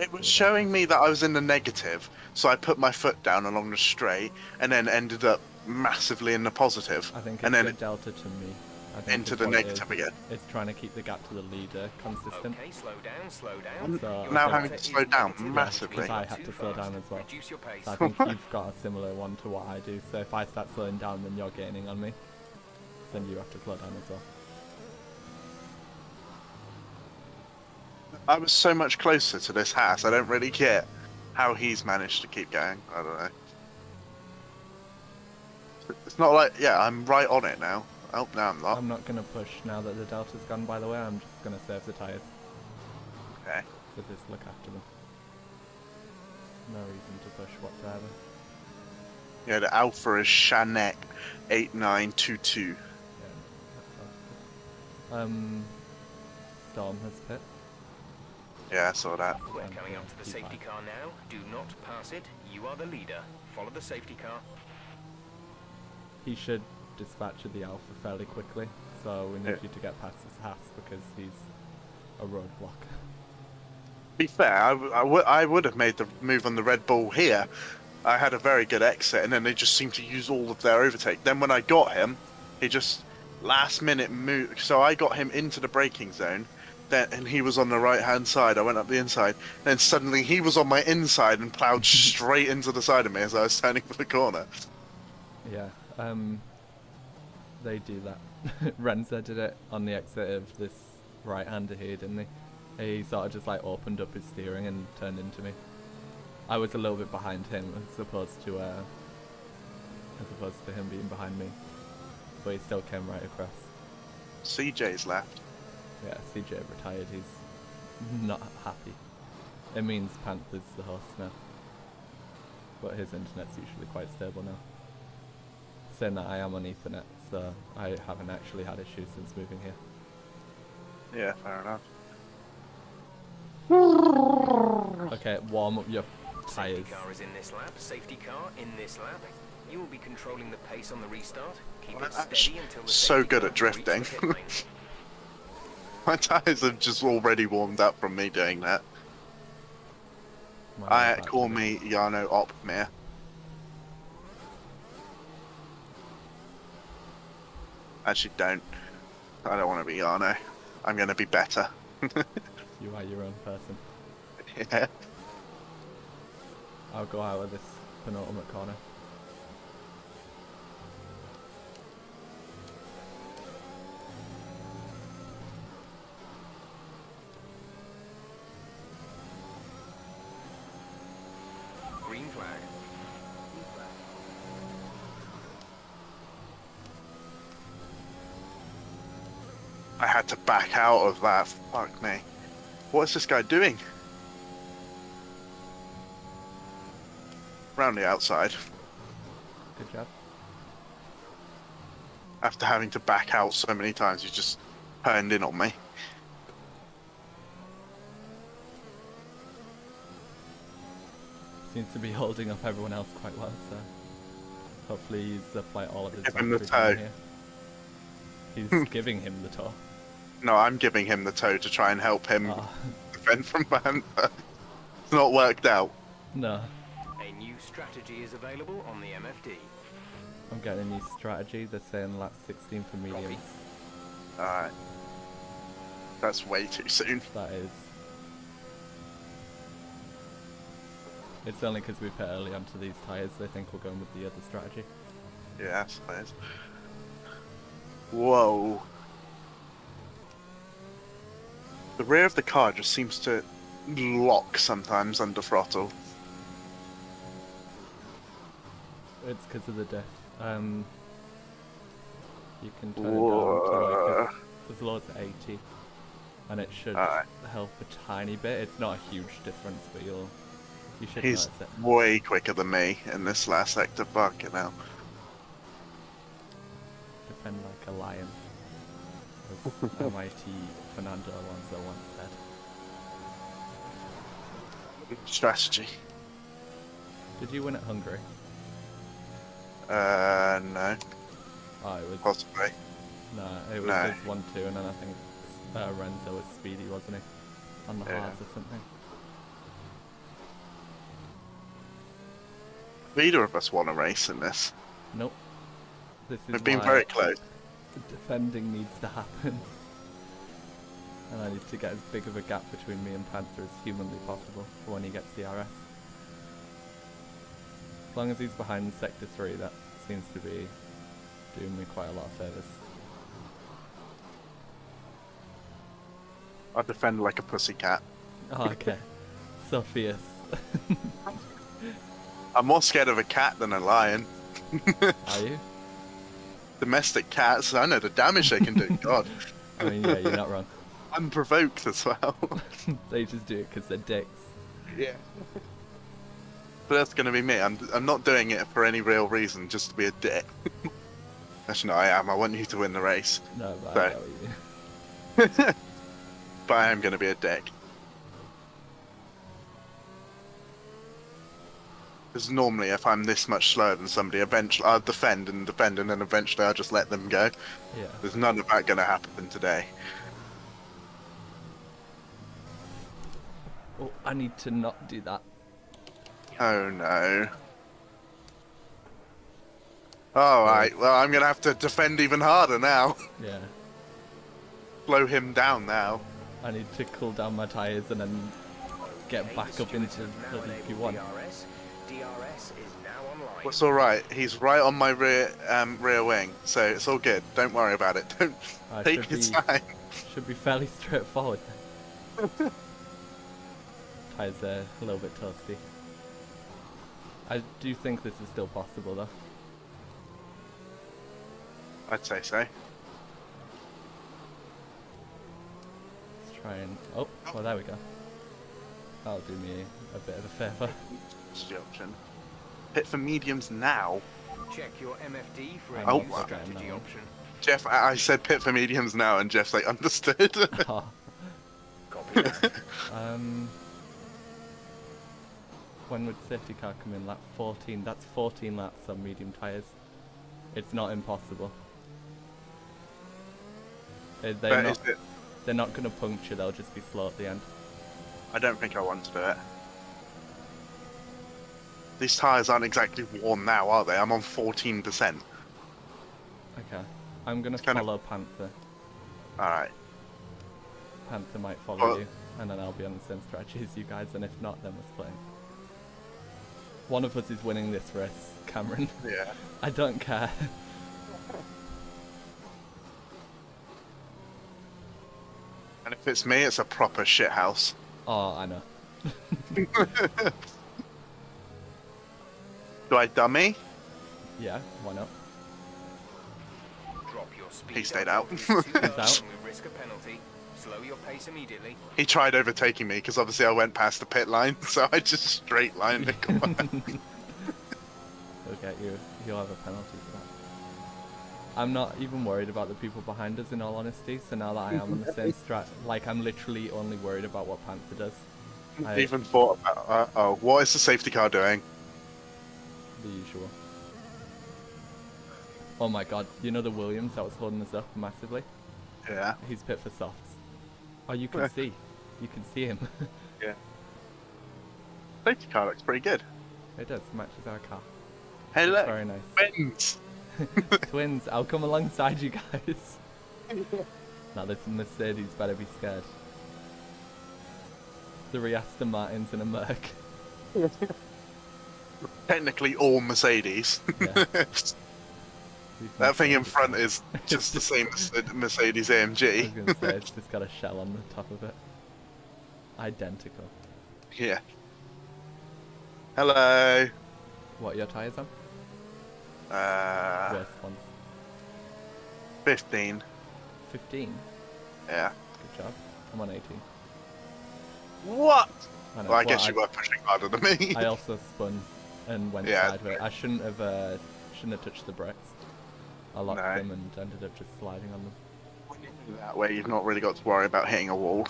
S2: It was showing me that I was in the negative, so I put my foot down along the straight, and then ended up massively in the positive.
S1: I think
S2: and
S1: it's
S2: then
S1: a delta to me. I think
S2: into
S1: is
S2: the
S1: what it
S2: negative
S1: is.
S2: again.
S1: It's trying to keep the gap to the leader consistent.
S3: Okay, slow down, slow down.
S1: So
S3: Your
S1: now
S3: delta
S2: having to
S3: is
S2: slow down
S3: negative, which
S2: massively.
S3: means
S1: I
S3: you're
S1: had to
S3: too
S1: slow
S3: fast.
S1: down as well.
S3: Reduce your pace.
S1: So I think you've got a similar one to what I do. So if I start slowing down, then you're gaining on me. Then you have to slow down as well.
S2: I was so much closer to this Haas, I don't really get how he's managed to keep going. I don't know. It's not like, yeah, I'm right on it now. Oh, no, I'm not.
S1: I'm not going to push now that the delta's gone, by the way. I'm just going to save the tyres.
S2: Okay.
S1: So just look after them. No reason to push whatsoever.
S2: Yeah, the Alpha is Shanek 8922.
S1: Yeah, that's all. Storm has pit.
S2: Yeah, I saw that.
S3: We're coming up to the safety car now. Do not pass it. You are the leader. Follow the safety car.
S1: He should dispatch of the Alpha fairly quickly, so we need
S2: Yeah.
S1: you to get past this Haas because he's a roadblock.
S2: To be fair, I would have made the move on the Red Bull here. I had a very good exit, and then they just seemed to use all of their overtake. Then when I got him, he just last minute moved. So I got him into the braking zone, and he was on the right hand side. I went up the inside. Then suddenly he was on my inside and ploughed straight into the side of me as I was turning for the corner.
S1: Yeah, they do that. Renza did it on the exit of this right-hander here, didn't he? He sort of just like opened up his steering and turned into me. I was a little bit behind him as opposed to him being behind me, but he still came right across.
S2: CJ's left.
S1: Yeah, CJ retired. He's not happy. It means Panther's the host now, but his internet's usually quite stable now. Saying that I am on Ethernet, so I haven't actually had issues since moving here.
S2: Yeah, fair enough.
S1: Okay, warm up your
S3: Safety
S1: tyres.
S3: car is in this lap. Safety car in this lap. You will be controlling the pace on the restart. Keep it
S2: I'm
S3: steady until the
S2: so
S3: safety
S2: good
S3: car
S2: at drifting.
S3: reaches the pit lane.
S2: My tyres have just already warmed up from me doing that.
S1: Mine are
S2: Call
S1: actually-
S2: me Jarno Opmir. Actually, don't. I don't want to be Jarno. I'm going to be better.
S1: You are your own person.
S2: Yeah.
S1: I'll go out of this penultimate corner.
S3: Green flag.
S2: I had to back out of that. Fuck me. What is this guy doing? Round the outside.
S1: Good job.
S2: After having to back out so many times, he just turned in on me.
S1: Seems to be holding up everyone else quite well, so hopefully he's applied all of his
S2: Give him the
S1: battery down
S2: toe.
S1: here. He's giving him the toe.
S2: No, I'm giving him the toe to try and help him
S1: Ah,
S2: defend from Panther. It's not worked out.
S1: no.
S3: A new strategy is available on the MFD.
S1: I'm getting a new strategy. They're saying lap 16 for mediums.
S2: Alright. That's way too soon.
S1: That is. It's only because we've hit early onto these tyres they think we're going with the other strategy.
S2: Yeah, I suppose. Whoa. The rear of the car just seems to lock sometimes under throttle.
S1: It's because of the diff. You can turn it down to like as low as 80, and it should
S2: Alright.
S1: help a tiny bit. It's not a huge difference, but you should
S2: He's
S1: notice it.
S2: way quicker than me in this last sector. Fucking hell.
S1: Defend like a lion, as MIT Fernando Alonso once said.
S2: Strategy.
S1: Did you win at Hungary?
S2: No.
S1: Oh, it was
S2: Possibly.
S1: no, it was
S2: No.
S1: just 1-2, and then I think Renzo was speedy, wasn't he? On the
S2: Yeah.
S1: hards or something.
S2: Have either of us won a race in this?
S1: Nope. This is
S2: We've been
S1: why
S2: very close.
S1: the defending needs to happen. And I need to get as big of a gap between me and Panther as humanly possible for when he gets the RS. As long as he's behind Sector 3, that seems to be doing me quite a lot of favours.
S2: I defend like a pussycat.
S1: Oh, okay. So fierce.
S2: I'm more scared of a cat than a lion.
S1: Are you?
S2: Domestic cats, I know the damage they can do. God.
S1: I mean, yeah, you're not wrong.
S2: Unprovoked as well.
S1: They just do it because they're dicks.
S2: Yeah. But that's gonna be me. I'm not doing it for any real reason, just to be a dick. Actually, no, I am. I want you to win the race.
S1: No, but I
S2: Sorry.
S1: get what you mean.
S2: But I am gonna be a dick. Because normally, if I'm this much slower than somebody, eventually I'll defend, and then eventually I'll just let them go.
S1: Yeah.
S2: There's none of that gonna happen today.
S1: Oh, I need to not do that.
S2: Oh no. Alright, well I'm gonna have to defend even harder now.
S1: Yeah.
S2: Slow him down now.
S1: I need to cool down my tyres and then get back up into bloody P1.
S3: DRS is now online.
S2: What's alright? He's right on my rear wing, so it's all good. Don't worry about it. Don't
S1: I
S2: take
S1: should
S2: your
S1: be-
S2: time.
S1: Should be fairly straightforward then. Tyres are a little bit toasty. I do think this is still possible though.
S2: I'd say so.
S1: Let's try and... Oh, well there we go. That'll do me a bit of a favour.
S2: What's the option? Pit for mediums now.
S3: Check your MFD for a
S1: Oh,
S3: new
S1: okay,
S3: strategy
S1: no.
S3: option.
S2: Jeff, I said pit for mediums now, and Jeff's like, understood.
S1: Oh,
S3: Copy that.
S1: when would safety car come in? Lap 14. That's 14 laps on medium tyres. It's not impossible. They're not going to puncture, they'll just be slow at the end.
S2: I don't think I want to do it. These tyres aren't exactly worn now, are they? I'm on 14%.
S1: Okay. I'm going to
S2: kind of-
S1: follow Panther.
S2: Alright.
S1: Panther might follow
S2: Well-
S1: you, and then I'll be on the same strategy as you guys, and if not, then we're splitting. One of us is winning this race, Cameron.
S2: Yeah.
S1: I don't care.
S2: And if it's me, it's a proper shithouse.
S1: Oh, I know.
S2: Do I dummy?
S1: Yeah, why not?
S3: Drop your speed.
S2: He stayed
S3: down
S2: out.
S3: to 2,000
S1: out.
S3: and we risk a penalty. Slow your pace immediately.
S2: He tried overtaking me because obviously I went past the pit line, so I just straight lined it.
S1: He'll get you. You'll have a penalty for that. I'm not even worried about the people behind us, in all honesty. So now that I am on the same strat, like I'm literally only worried about what Panther does. I-
S2: Even thought about, what is the safety car doing?
S1: The usual. Oh my god, you know the Williams that was holding us up massively?
S2: Yeah.
S1: He's pit for softs. Oh, you can see. You can see him.
S2: Yeah. Safety car looks pretty good.
S1: It does, matches our car.
S2: Hey,
S1: It's
S2: look.
S1: very nice.
S2: Twins.
S1: Twins, I'll come alongside you guys. Now this Mercedes better be scared. The Aston Martins in a Merc.
S2: Technically all Mercedes.
S1: Yeah.
S2: That thing in front is just the same as the Mercedes
S1: I was
S2: AMG.
S1: gonna say, it's just got a shell on the top of it. Identical.
S2: Yeah. Hello.
S1: What are your tyres on?
S2: Uh,
S1: Worst ones.
S2: 15.
S1: 15.
S2: Yeah.
S1: Good job. I'm on 18.
S2: What?
S1: I know.
S2: Well, I
S1: Well,
S2: guess you were pushing harder than me.
S1: I also spun and went
S2: Yeah.
S1: sideways. I shouldn't have touched the brakes. I locked
S2: No.
S1: them and ended up just sliding on them.
S2: When you do that way, you've not really got to worry about hitting a wall.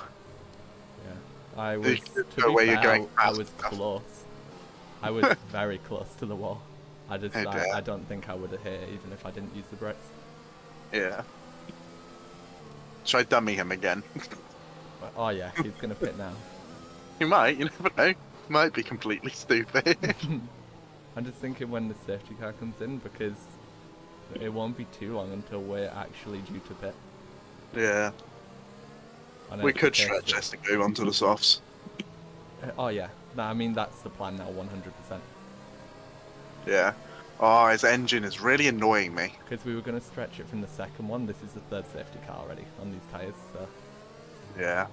S1: Yeah. I was.
S2: The
S1: To be
S2: way you're
S1: fair,
S2: going
S1: I
S2: fast
S1: was
S2: stuff.
S1: close. I was very close to the wall. I just.
S2: Oh, dear.
S1: I don't think I would have hit it even if I didn't use the brakes.
S2: Yeah. Should I dummy him again?
S1: But, oh yeah, he's gonna pit now.
S2: You might, you never know. Might be completely stupid.
S1: I'm just thinking when the safety car comes in because it won't be too long until we're actually due to pit.
S2: Yeah.
S1: I know
S2: We
S1: it's
S2: could
S1: the case
S2: stretch
S1: that-
S2: this and go onto the softs.
S1: Oh yeah, no, I mean that's the plan now, 100%.
S2: Yeah. Oh, his engine is really annoying me.
S1: Because we were going to stretch it from the second one. This is the third safety car already on these tyres, so...
S2: Yeah.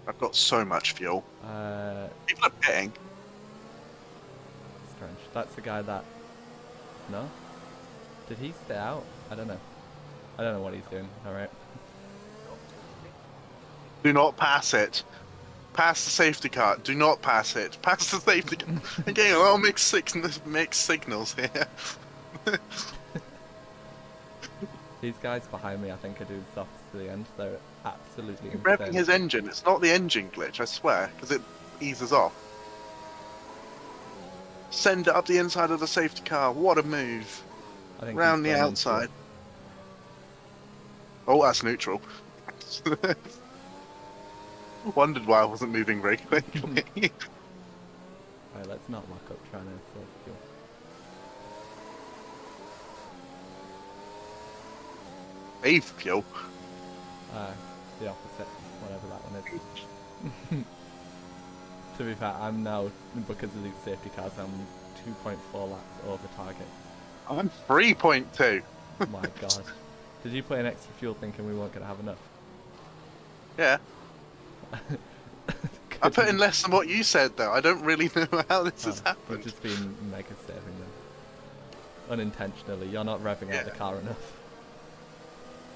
S2: I've got so much fuel. People are pitting.
S1: Strange. That's the guy that... No? Did he stay out? I don't know. I don't know what he's doing, alright.
S2: Do not pass it. Pass the safety car. Do not pass it. Pass the safety car. Again, a lot of mixed signals here.
S1: These guys behind me, I think, are doing softs to the end. They're absolutely
S2: Revving
S1: insane.
S2: his engine. It's not the engine glitch, I swear, because it eases off. Send it up the inside of the safety car. What a move.
S1: I think
S2: Round
S1: he's
S2: the
S1: gone into
S2: outside.
S1: it.
S2: Oh, that's neutral. Wondered why I wasn't moving very quickly.
S1: Right, let's not lock up trying to save fuel.
S2: Save fuel.
S1: The opposite, whatever that one is. To be fair, I'm now, because of these safety cars, I'm 2.4 laps over target.
S2: I'm 3.2.
S1: My god. Did you put in extra fuel thinking we weren't going to have enough?
S2: Yeah. I put in less than what you said, though. I don't really know how this has
S1: You've
S2: happened.
S1: just been mega saving them. Unintentionally, you're not revving out the car enough.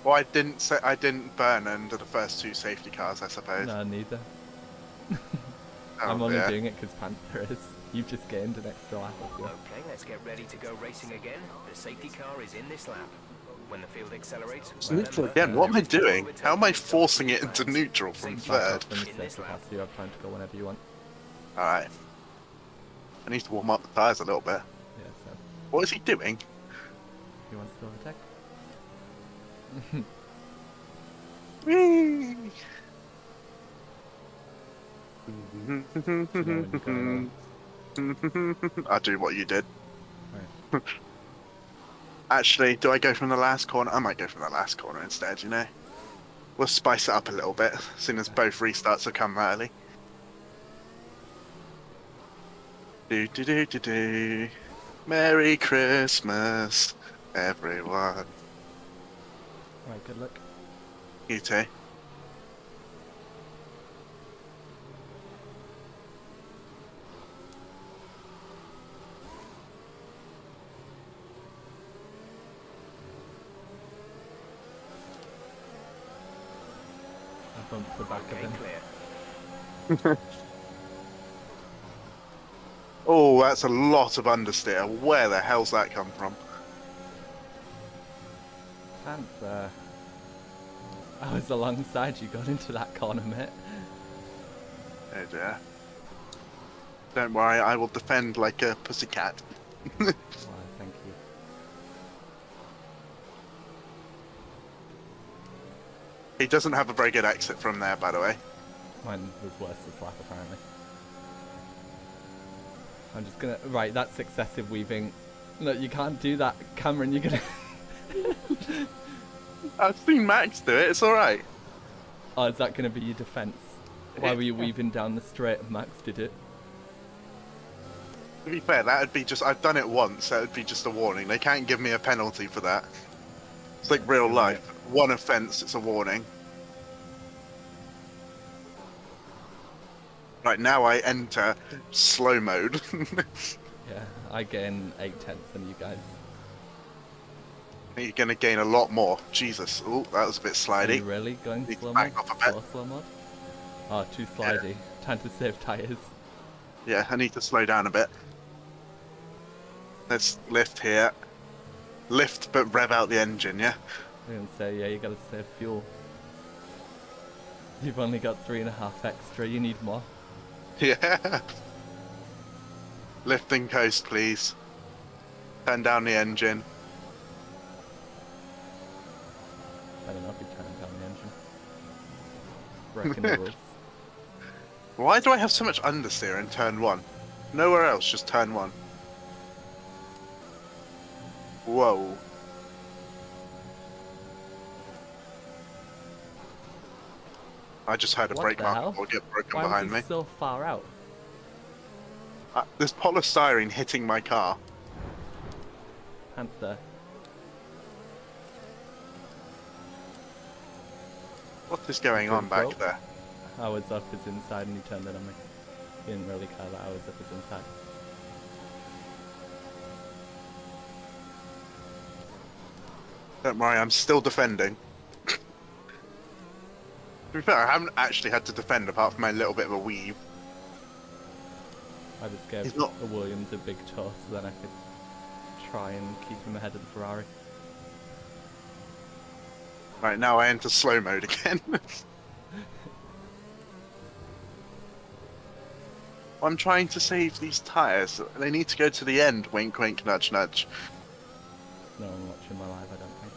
S2: Well, I didn't burn under the first 2 safety cars, I suppose.
S1: No, neither.
S2: Oh,
S1: I'm only
S2: yeah.
S1: doing it because Panther is. You've just gained an extra lap of you.
S3: Okay, let's get ready to go racing again. The safety car is in this lap. When the field accelerates,
S2: Neutral again. What am I doing? How am I forcing it into neutral from
S1: Back
S2: third?
S1: up from the safety car, so you have time to go whenever you want.
S2: Alright. I need to warm up the tyres a little bit.
S1: Yeah, so
S2: What is he doing?
S1: he wants to overtake.
S2: Whee! I'll do what you did.
S1: Right.
S2: Actually, do I go from the last corner? I might go from the last corner instead, you know? We'll spice it up a little bit, seeing as both restarts have come early. Do do do do do. Merry Christmas, everyone.
S1: Right, good luck.
S2: You too.
S1: I bumped the back of
S3: Okay,
S1: him.
S3: clear.
S2: Oh, that's a lot of understeer. Where the hell's that come from?
S1: Panther. I was alongside you, got into that corner, mate.
S2: Oh dear. Don't worry, I will defend like a pussycat.
S1: Why, thank you.
S2: He doesn't have a very good exit from there, by the way.
S1: Mine was worse this lap, apparently. I'm just gonna... Right, that's excessive weaving. No, you can't do that, Cameron, you're gonna...
S2: I've seen Max do it, it's alright.
S1: Oh, is that gonna be your defense? Why were you weaving down the straight and Max did it?
S2: To be fair, that would be just... I've done it once, that would be just a warning. They can't give me a penalty for that. It's like real life. One offence, it's a warning. Right, now I enter slow mode.
S1: Yeah, I gain 8/10 than you guys.
S2: You're going to gain a lot more. Jesus. Oh, that was a bit
S1: Are
S2: slidey.
S1: you really going
S2: Need to
S1: slow mode?
S2: back off a bit.
S1: Slow mode? Oh, too slidey. Time to save tyres.
S2: Yeah, I need to slow down a bit. Let's lift here. Lift, but rev out the engine, yeah?
S1: I'm gonna say, yeah, you gotta save fuel. You've only got 3.5 extra, you need more.
S2: Yeah. Lift and coast, please. Turn down the engine.
S1: I don't know if you're turning down the engine. Breaking the rules.
S2: Why do I have so much understeer in turn 1? Nowhere else, just turn 1. Whoa. I just heard a
S1: What
S2: brake
S1: the
S2: mark
S1: hell?
S2: or get broken
S1: Why
S2: behind
S1: was
S2: me.
S1: he so far out?
S2: There's polystyrene hitting my car.
S1: Panther.
S2: What is going on back
S1: Broke?
S2: there?
S1: I was up his inside and he turned it on me. He didn't really care that I was up his inside.
S2: Don't worry, I'm still defending. To be fair, I haven't actually had to defend apart from a little bit of a weave.
S1: I just gave
S2: He's not-
S1: the Williams a big toss so then I could try and keep him ahead of the Ferrari.
S2: Right, now I enter slow mode again. I'm trying to save these tyres. They need to go to the end. Wink, wink, nudge, nudge.
S1: No one watching my live, I don't think.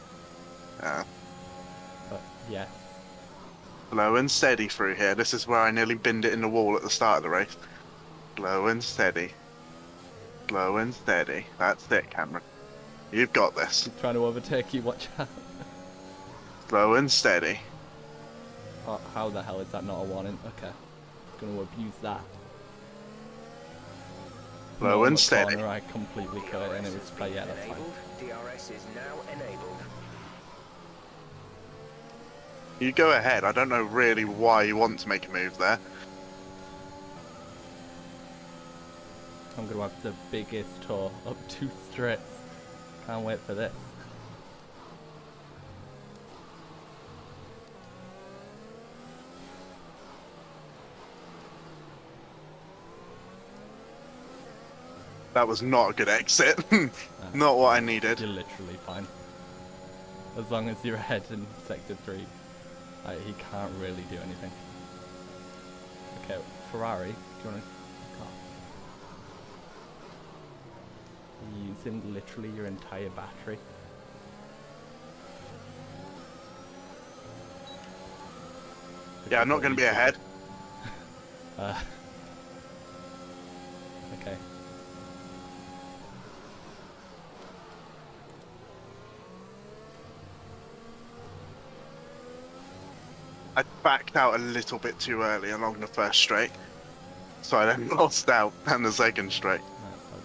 S2: Yeah.
S1: But yes.
S2: Slow and steady through here. This is where I nearly binned it in the wall at the start of the race. Slow and steady. Slow and steady. That's it, Cameron. You've got this.
S1: He's trying to overtake you, watch out.
S2: Slow and steady.
S1: Oh, how the hell is that not a warning? Okay. Gonna abuse that.
S2: Slow and steady.
S1: Corner, I completely cut it and it was like, yeah, that's fine.
S3: Enabled. DRS is now enabled.
S2: You go ahead. I don't know really why you want to make a move there.
S1: I'm gonna have the biggest tour up 2 straights. Can't wait for this.
S2: That was not a good exit. Not what I needed.
S1: You're literally fine. As long as you're ahead in Sector 3, he can't really do anything. Okay, Ferrari, do you want to... Using literally your entire battery.
S2: Yeah, I'm not going to be ahead.
S1: Okay.
S2: I backed out a little bit too early along the first straight, so I then lost out on the second straight.
S1: That's all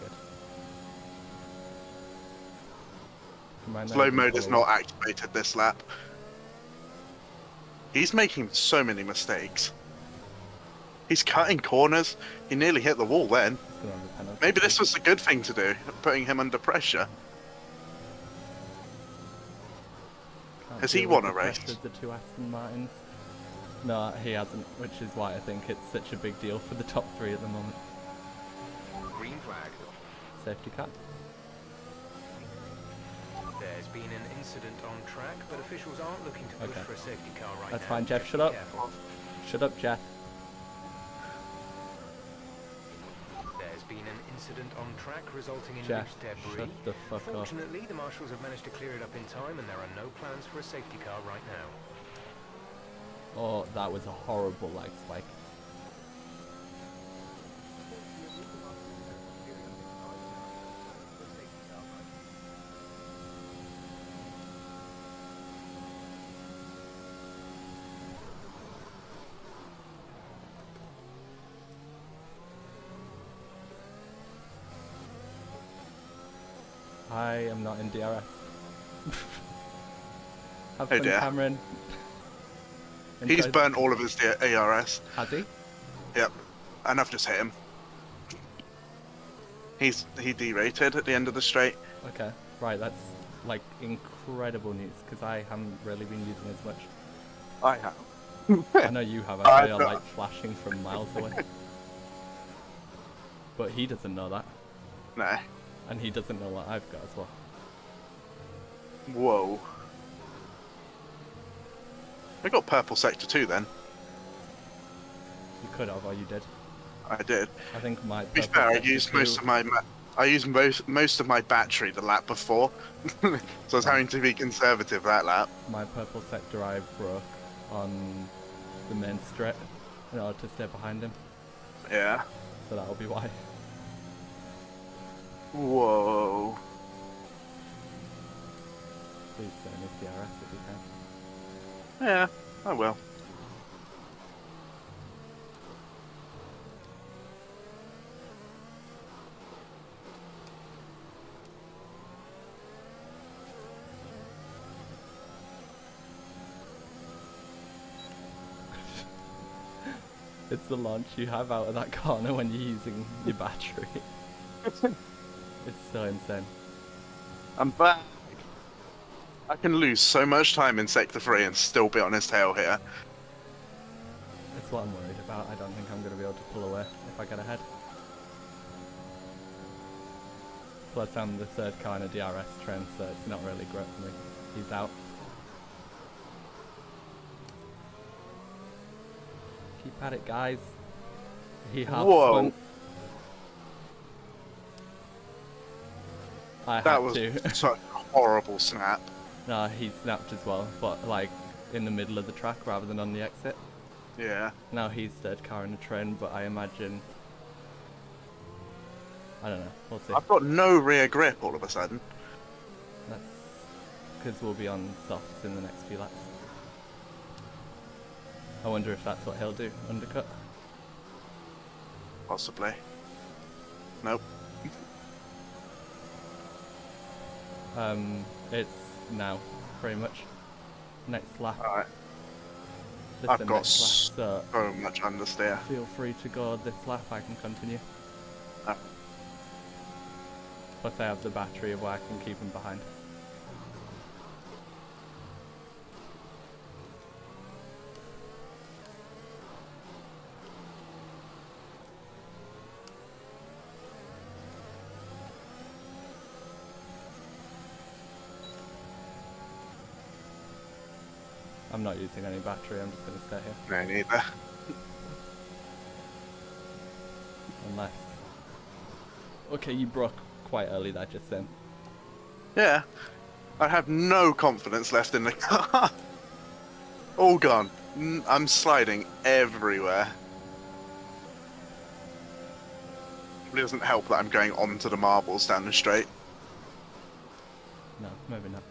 S1: good. Mind
S2: Slow
S1: that
S2: mode
S1: you
S2: is
S1: follow-
S2: not activated this lap. He's making so many mistakes. He's cutting corners. He nearly hit the wall then.
S1: He's gonna have a penalty.
S2: Maybe this was a good thing to do, putting him under pressure.
S1: Can't
S2: Has he
S1: deal
S2: won
S1: with
S2: a
S1: the
S2: race?
S1: pressure of the 2 Aston Martins. No, he hasn't, which is why I think it's such a big deal for the top 3 at the moment.
S3: Green flag.
S1: Safety car.
S3: There's been an incident on track, but officials aren't looking to push
S1: Okay.
S3: for a safety car right
S1: That's
S3: now.
S1: fine, Jeff,
S3: Just
S1: shut
S3: be
S1: up.
S3: careful.
S1: Shut up, Jeff.
S3: There's been an incident on track resulting in
S1: Jeff,
S3: loose debris.
S1: shut the fuck up.
S3: Fortunately, the marshals have managed to clear it up in time, and there are no plans for a safety car right now.
S1: Oh, that was a horrible lag spike. I am not in DRS. Have
S2: Oh
S1: fun,
S2: dear.
S1: Cameron.
S2: He's
S1: Enjoy-
S2: burnt all of his ARS.
S1: Has he?
S2: Yep. And I've just hit him. He derated at the end of the straight.
S1: Okay, right, that's like incredible news because I haven't really been using as much.
S2: I have.
S1: I know you have, I feel
S2: no.
S1: like flashing from miles away. But he doesn't know that,
S2: No.
S1: and he doesn't know what I've got as well.
S2: Whoa. I got purple sector 2 then.
S1: You could have, or you did.
S2: I did.
S1: I think my.
S2: To be fair, I used most of my most of my battery the lap before, so I was having to be conservative that lap.
S1: My purple sector I broke on the main straight in order to stay behind him,
S2: Yeah.
S1: so that'll be why.
S2: Whoa.
S1: Please stay in his DRS if you can.
S2: Yeah, I will.
S1: It's the launch you have out of that corner when you're using your battery. It's so insane.
S2: I'm back. I can lose so much time in sector 3 and still be on his tail here.
S1: That's what I'm worried about. I don't think I'm going to be able to pull away if I get ahead. Plus I'm the third car in a DRS trend, so it's not really great for me. He's out. Keep at it, guys. He has
S2: Whoa.
S1: one. I
S2: That
S1: had
S2: was
S1: to.
S2: such a horrible snap.
S1: No, he snapped as well, but like in the middle of the track rather than on the exit.
S2: Yeah.
S1: Now he's third car in the train, but I imagine... I don't know, we'll see.
S2: I've got no rear grip all of a sudden.
S1: That's because we'll be on softs in the next few laps. I wonder if that's what he'll do, undercut.
S2: Possibly. Nope.
S1: It's now, pretty much. Next lap.
S2: Alright.
S1: This
S2: I've
S1: is
S2: got
S1: next lap, so
S2: so much understeer.
S1: feel free to go this lap, I can continue. Plus I have the battery of where I can keep him behind. I'm not using any battery, I'm just going to stay here.
S2: No, neither.
S1: Unless... Okay, you broke quite early there just then.
S2: Yeah. I have no confidence left in the car. All gone. I'm sliding everywhere. It doesn't help that I'm going onto the marbles down the straight.
S1: No, maybe not.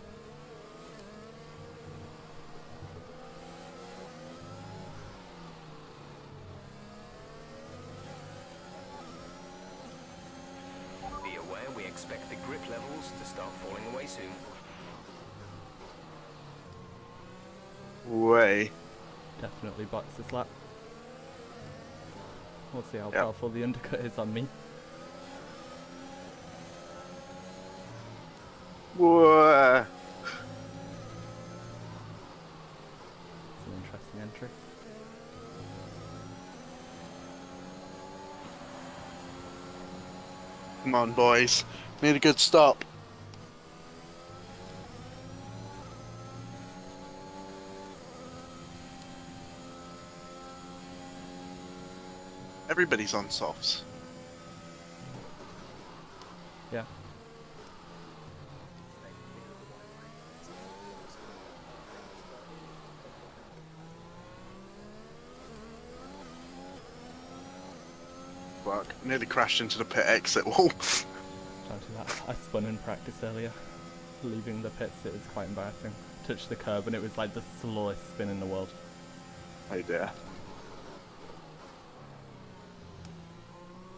S3: Be aware we expect the grip levels to start falling away soon.
S2: Way.
S1: Definitely box this lap. We'll see how
S2: Yep.
S1: powerful the undercut is on me.
S2: Whoa.
S1: It's an interesting entry.
S2: Come on, boys. Need a good stop. Everybody's on softs.
S1: Yeah.
S2: Fuck. Nearly crashed into the pit exit wall.
S1: Don't do that. I spun in practice earlier. Leaving the pits, it was quite embarrassing. Touched the curb and it was like the slowest spin in the world.
S2: Oh dear.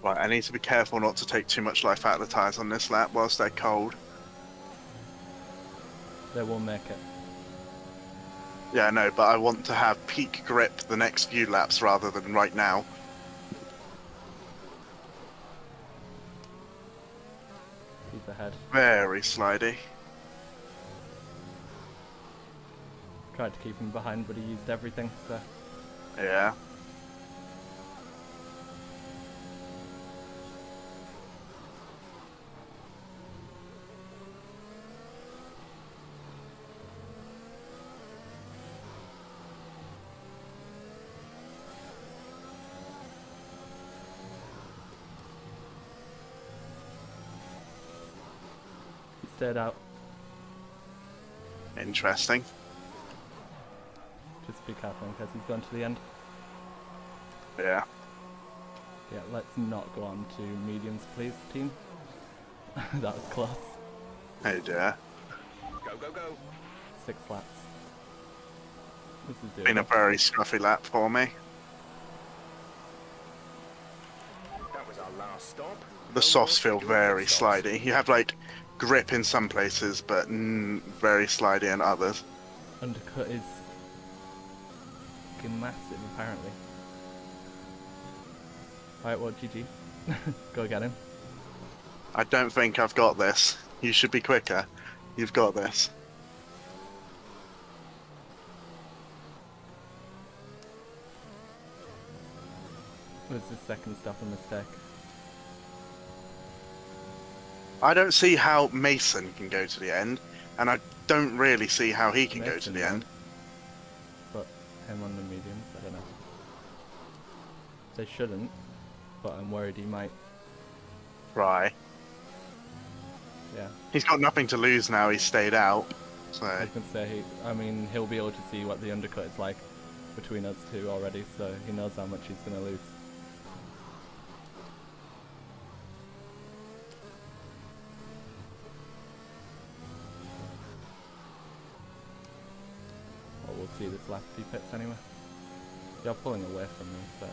S2: Right, I need to be careful not to take too much life out of the tyres on this lap whilst they're cold.
S1: They will make it.
S2: Yeah, I know, but I want to have peak grip the next few laps rather than right now.
S1: He's ahead.
S2: Very slidey.
S1: Tried to keep him behind, but he used everything, so...
S2: Yeah.
S1: He stayed out.
S2: Interesting.
S1: Just be careful in case he's gone to the end.
S2: Yeah.
S1: Yeah, let's not go on to mediums, please, team. That was close.
S2: Oh dear.
S3: Go, go, go.
S1: 6 laps. This is
S2: Been a
S1: doable.
S2: very scruffy lap for me.
S3: That was our last stop.
S2: The softs feel very slidey. You have like grip in some places, but very slidey in others.
S1: Undercut is fucking massive, apparently. Alright, well, GG. Go get him.
S2: I don't think I've got this. You should be quicker. You've got this.
S1: Was the second stop a mistake?
S2: I don't see how Mason can go to the end, and I don't really see how he can go to
S1: Mason
S2: the
S1: won.
S2: end.
S1: But him on the mediums, I don't know. They shouldn't, but I'm worried he might.
S2: Try.
S1: Yeah,
S2: He's got nothing to lose now. He's stayed out. So
S1: I can say he'll be able to see what the undercut is like between us two already, so he knows how much he's going to lose. Well, we'll see this last few pits anyway. You're pulling away from me, so...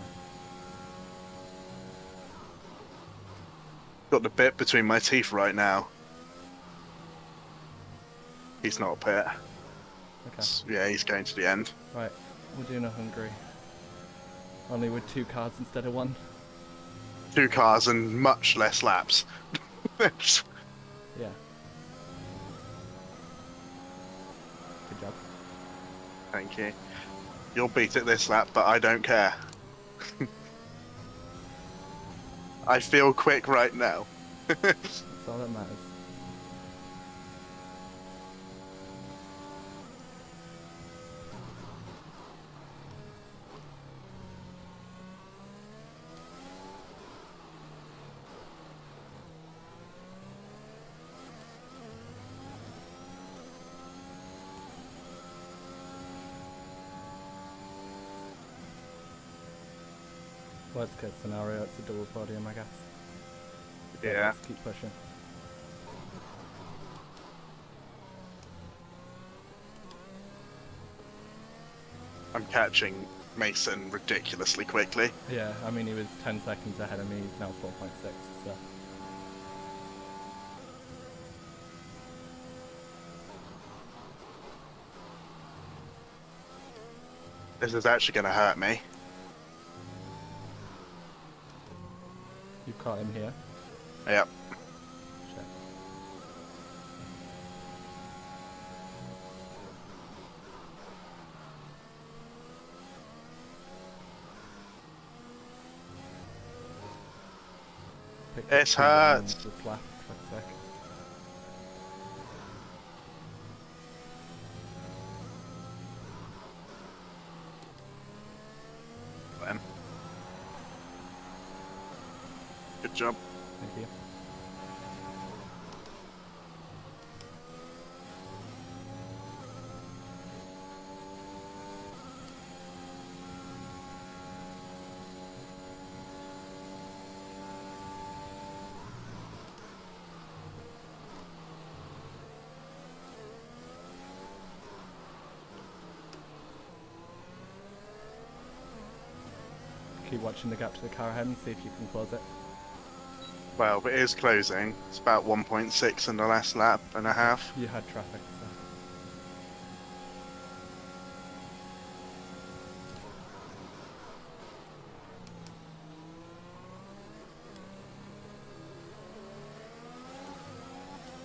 S2: got the bit between my teeth right now. He's not a pit.
S1: Okay.
S2: Yeah, he's going to the end.
S1: Right, we're doing a Hungary. Only with 2 cars instead of 1.
S2: 2 cars and much less laps.
S1: Yeah. Good job.
S2: Thank you. You'll beat it this lap, but I don't care. I feel quick right now.
S1: That's all that matters. Worst case scenario, it's a double podium, I guess. But
S2: Yeah.
S1: let's keep pushing.
S2: I'm catching Mason ridiculously quickly.
S1: Yeah, I mean, he was 10 seconds ahead of me, he's now 4.6, so...
S2: This is actually going to hurt me.
S1: You caught him here?
S2: Yep.
S1: Check. Picked up
S2: It
S1: 2
S2: hurts.
S1: this lap, for a sec.
S2: Good job.
S1: Thank you. Keep watching the gap to the car ahead and see if you can close it.
S2: Well, it is closing. It's about 1.6 in the last lap and a half.
S1: You had traffic, so...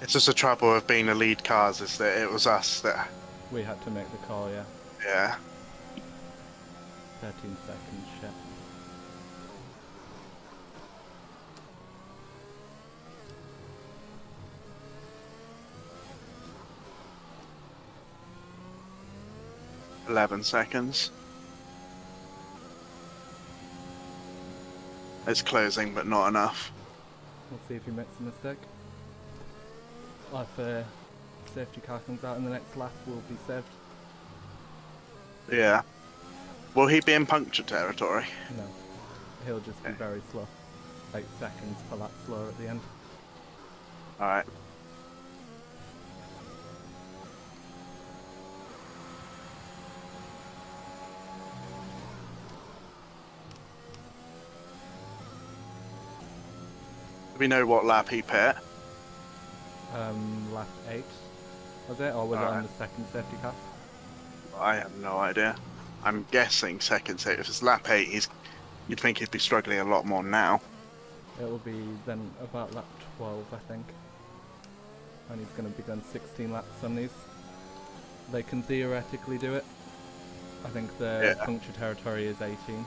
S2: It's just the trouble of being the lead cars is that it was us that...
S1: We had to make the call, yeah.
S2: Yeah.
S1: 13 seconds, shit.
S2: $11 seconds. It's closing, but not enough.
S1: We'll see if he makes a mistake. If a safety car comes out in the next lap, we'll be saved.
S2: Yeah. Will he be in puncture territory?
S1: No. He'll just be very slow. Like seconds per lap slower at the end.
S2: Alright. Do we know what lap he pit?
S1: Lap 8, was it? Or was it on
S2: Alright.
S1: the second safety car?
S2: I have no idea. I'm guessing second safety. If it's lap 8, you'd think he'd be struggling a lot more now.
S1: It will be then about lap 12, I think. And he's going to be going 16 laps on these. They can theoretically do it. I think the
S2: Yeah.
S1: puncture territory is 18.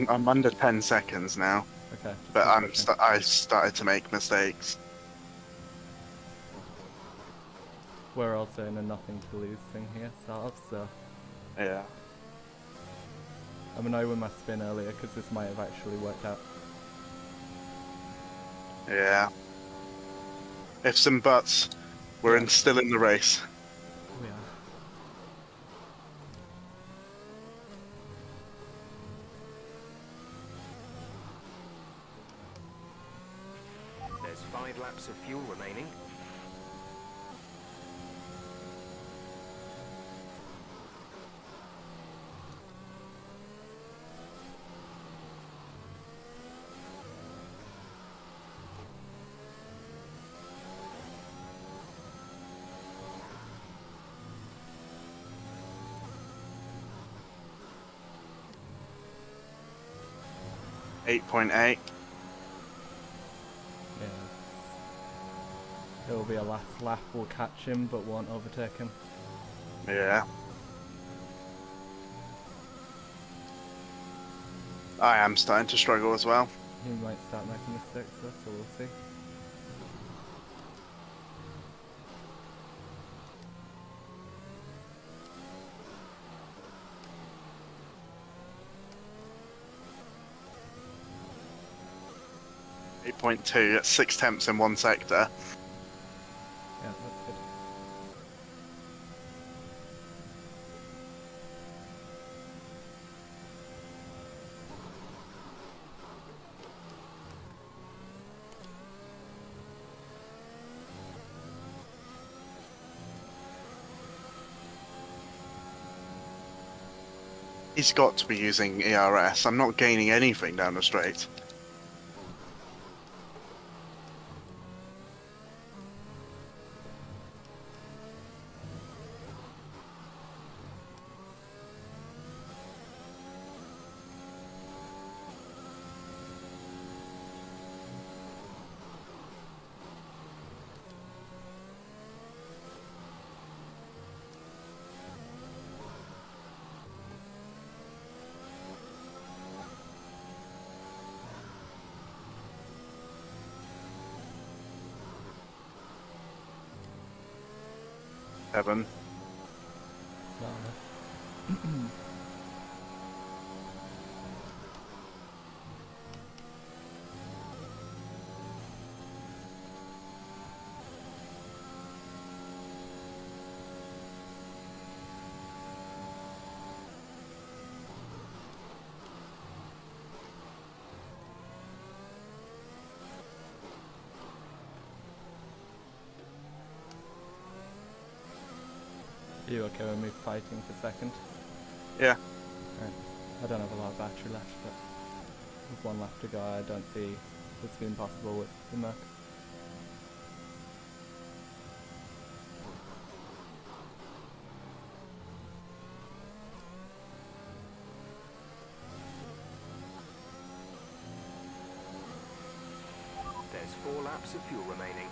S2: I'm under 10 seconds now,
S1: Okay. just
S2: but
S1: keep pushing.
S2: I started to make mistakes.
S1: We're also in a nothing to lose thing here, sort of, so...
S2: Yeah.
S1: I'm annoyed with my spin earlier, because this might have actually worked out.
S2: Yeah. Ifs and buts, we're still in the race.
S1: We are.
S3: There's 5 laps of fuel remaining.
S2: .8.
S1: Yeah. It will be a last lap. We'll catch him, but won't overtake him.
S2: Yeah. I am starting to struggle as well.
S1: He might start making mistakes though, so we'll see.
S2: .2, that's 6 tenths in one sector.
S1: Yeah, that's good.
S2: He's got to be using ERS. I'm not gaining anything down the straight. Seven.
S1: Not enough. Are you okay with me fighting for second?
S2: Yeah.
S1: Right. I don't have a lot of battery left, but with one lap to go, I don't see this being possible with the Merc.
S3: There's 4 laps of fuel remaining.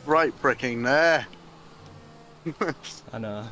S2: Right bricking there.
S1: I know.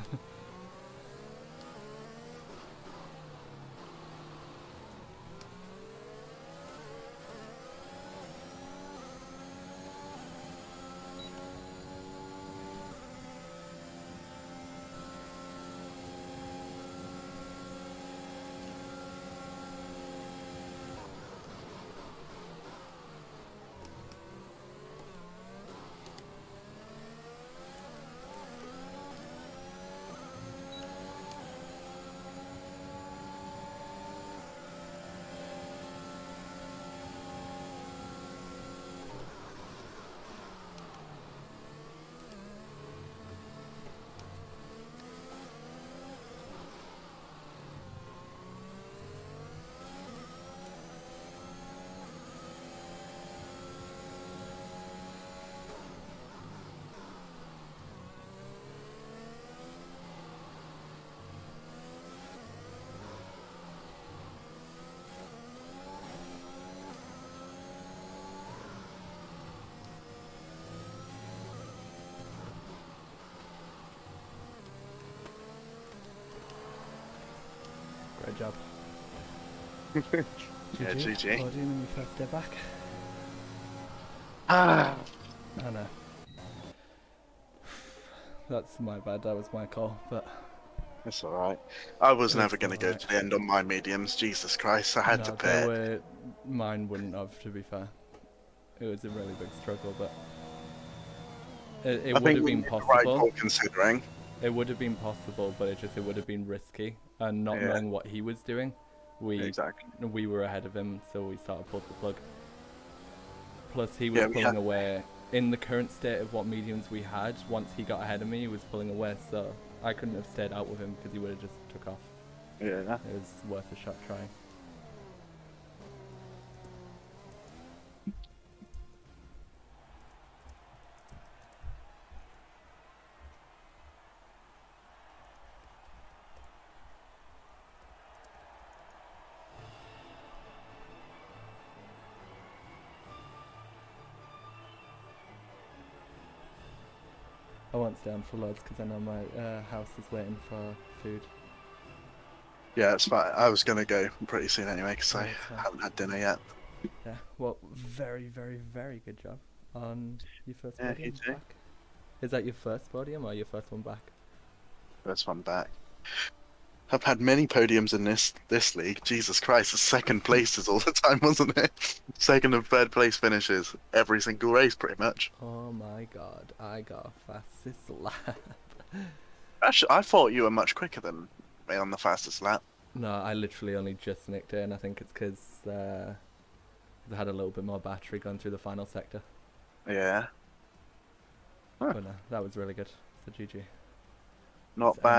S1: Great job.
S2: Yeah, GG.
S1: Podium in your first day back.
S2: Ah.
S1: I know. that's my bad. That was my call, but
S2: It's alright. I was never
S1: It's
S2: going to go
S1: alright.
S2: to the end on my mediums. Jesus Christ, I had to
S1: no,
S2: pay
S1: they
S2: it.
S1: were mine. Wouldn't have, to be fair. It was a really big struggle, but it
S2: I
S1: would
S2: think
S1: have
S2: we
S1: been
S2: made the right
S1: possible.
S2: call considering.
S1: It would have been possible, but it would have been risky, and not
S2: Yeah.
S1: knowing what he was doing,
S2: Exactly.
S1: we were ahead of him, so we sort of pulled the plug. Plus, he was
S2: Yeah, we
S1: pulling
S2: had-
S1: away. In the current state of what mediums we had, once he got ahead of me, he was pulling away, so I couldn't have stayed out with him because he would have just took off.
S2: Yeah.
S1: It was worth a shot trying. I won't stay on for loads because I know my house is waiting for food.
S2: Yeah, it's fine. I was going to go pretty soon anyway because
S1: Yeah,
S2: I
S1: that's fine.
S2: haven't had dinner yet.
S1: Yeah, well, very, very, very good job on your first
S2: Yeah,
S1: podium
S2: you too.
S1: back. Is that your first podium or your first one back?
S2: First one back. I've had many podiums in this league. Jesus Christ, it's second places all the time, wasn't it? Second and third place finishes every single race, pretty much.
S1: Oh my god, I got fastest lap.
S2: Actually, I thought you were much quicker than me on the fastest lap.
S1: No, I literally only just nicked it, and I think it's because I had a little bit more battery going through the final sector.
S2: Yeah, Huh.
S1: But no, that was really good. So GG.
S2: not
S1: So,
S2: bad.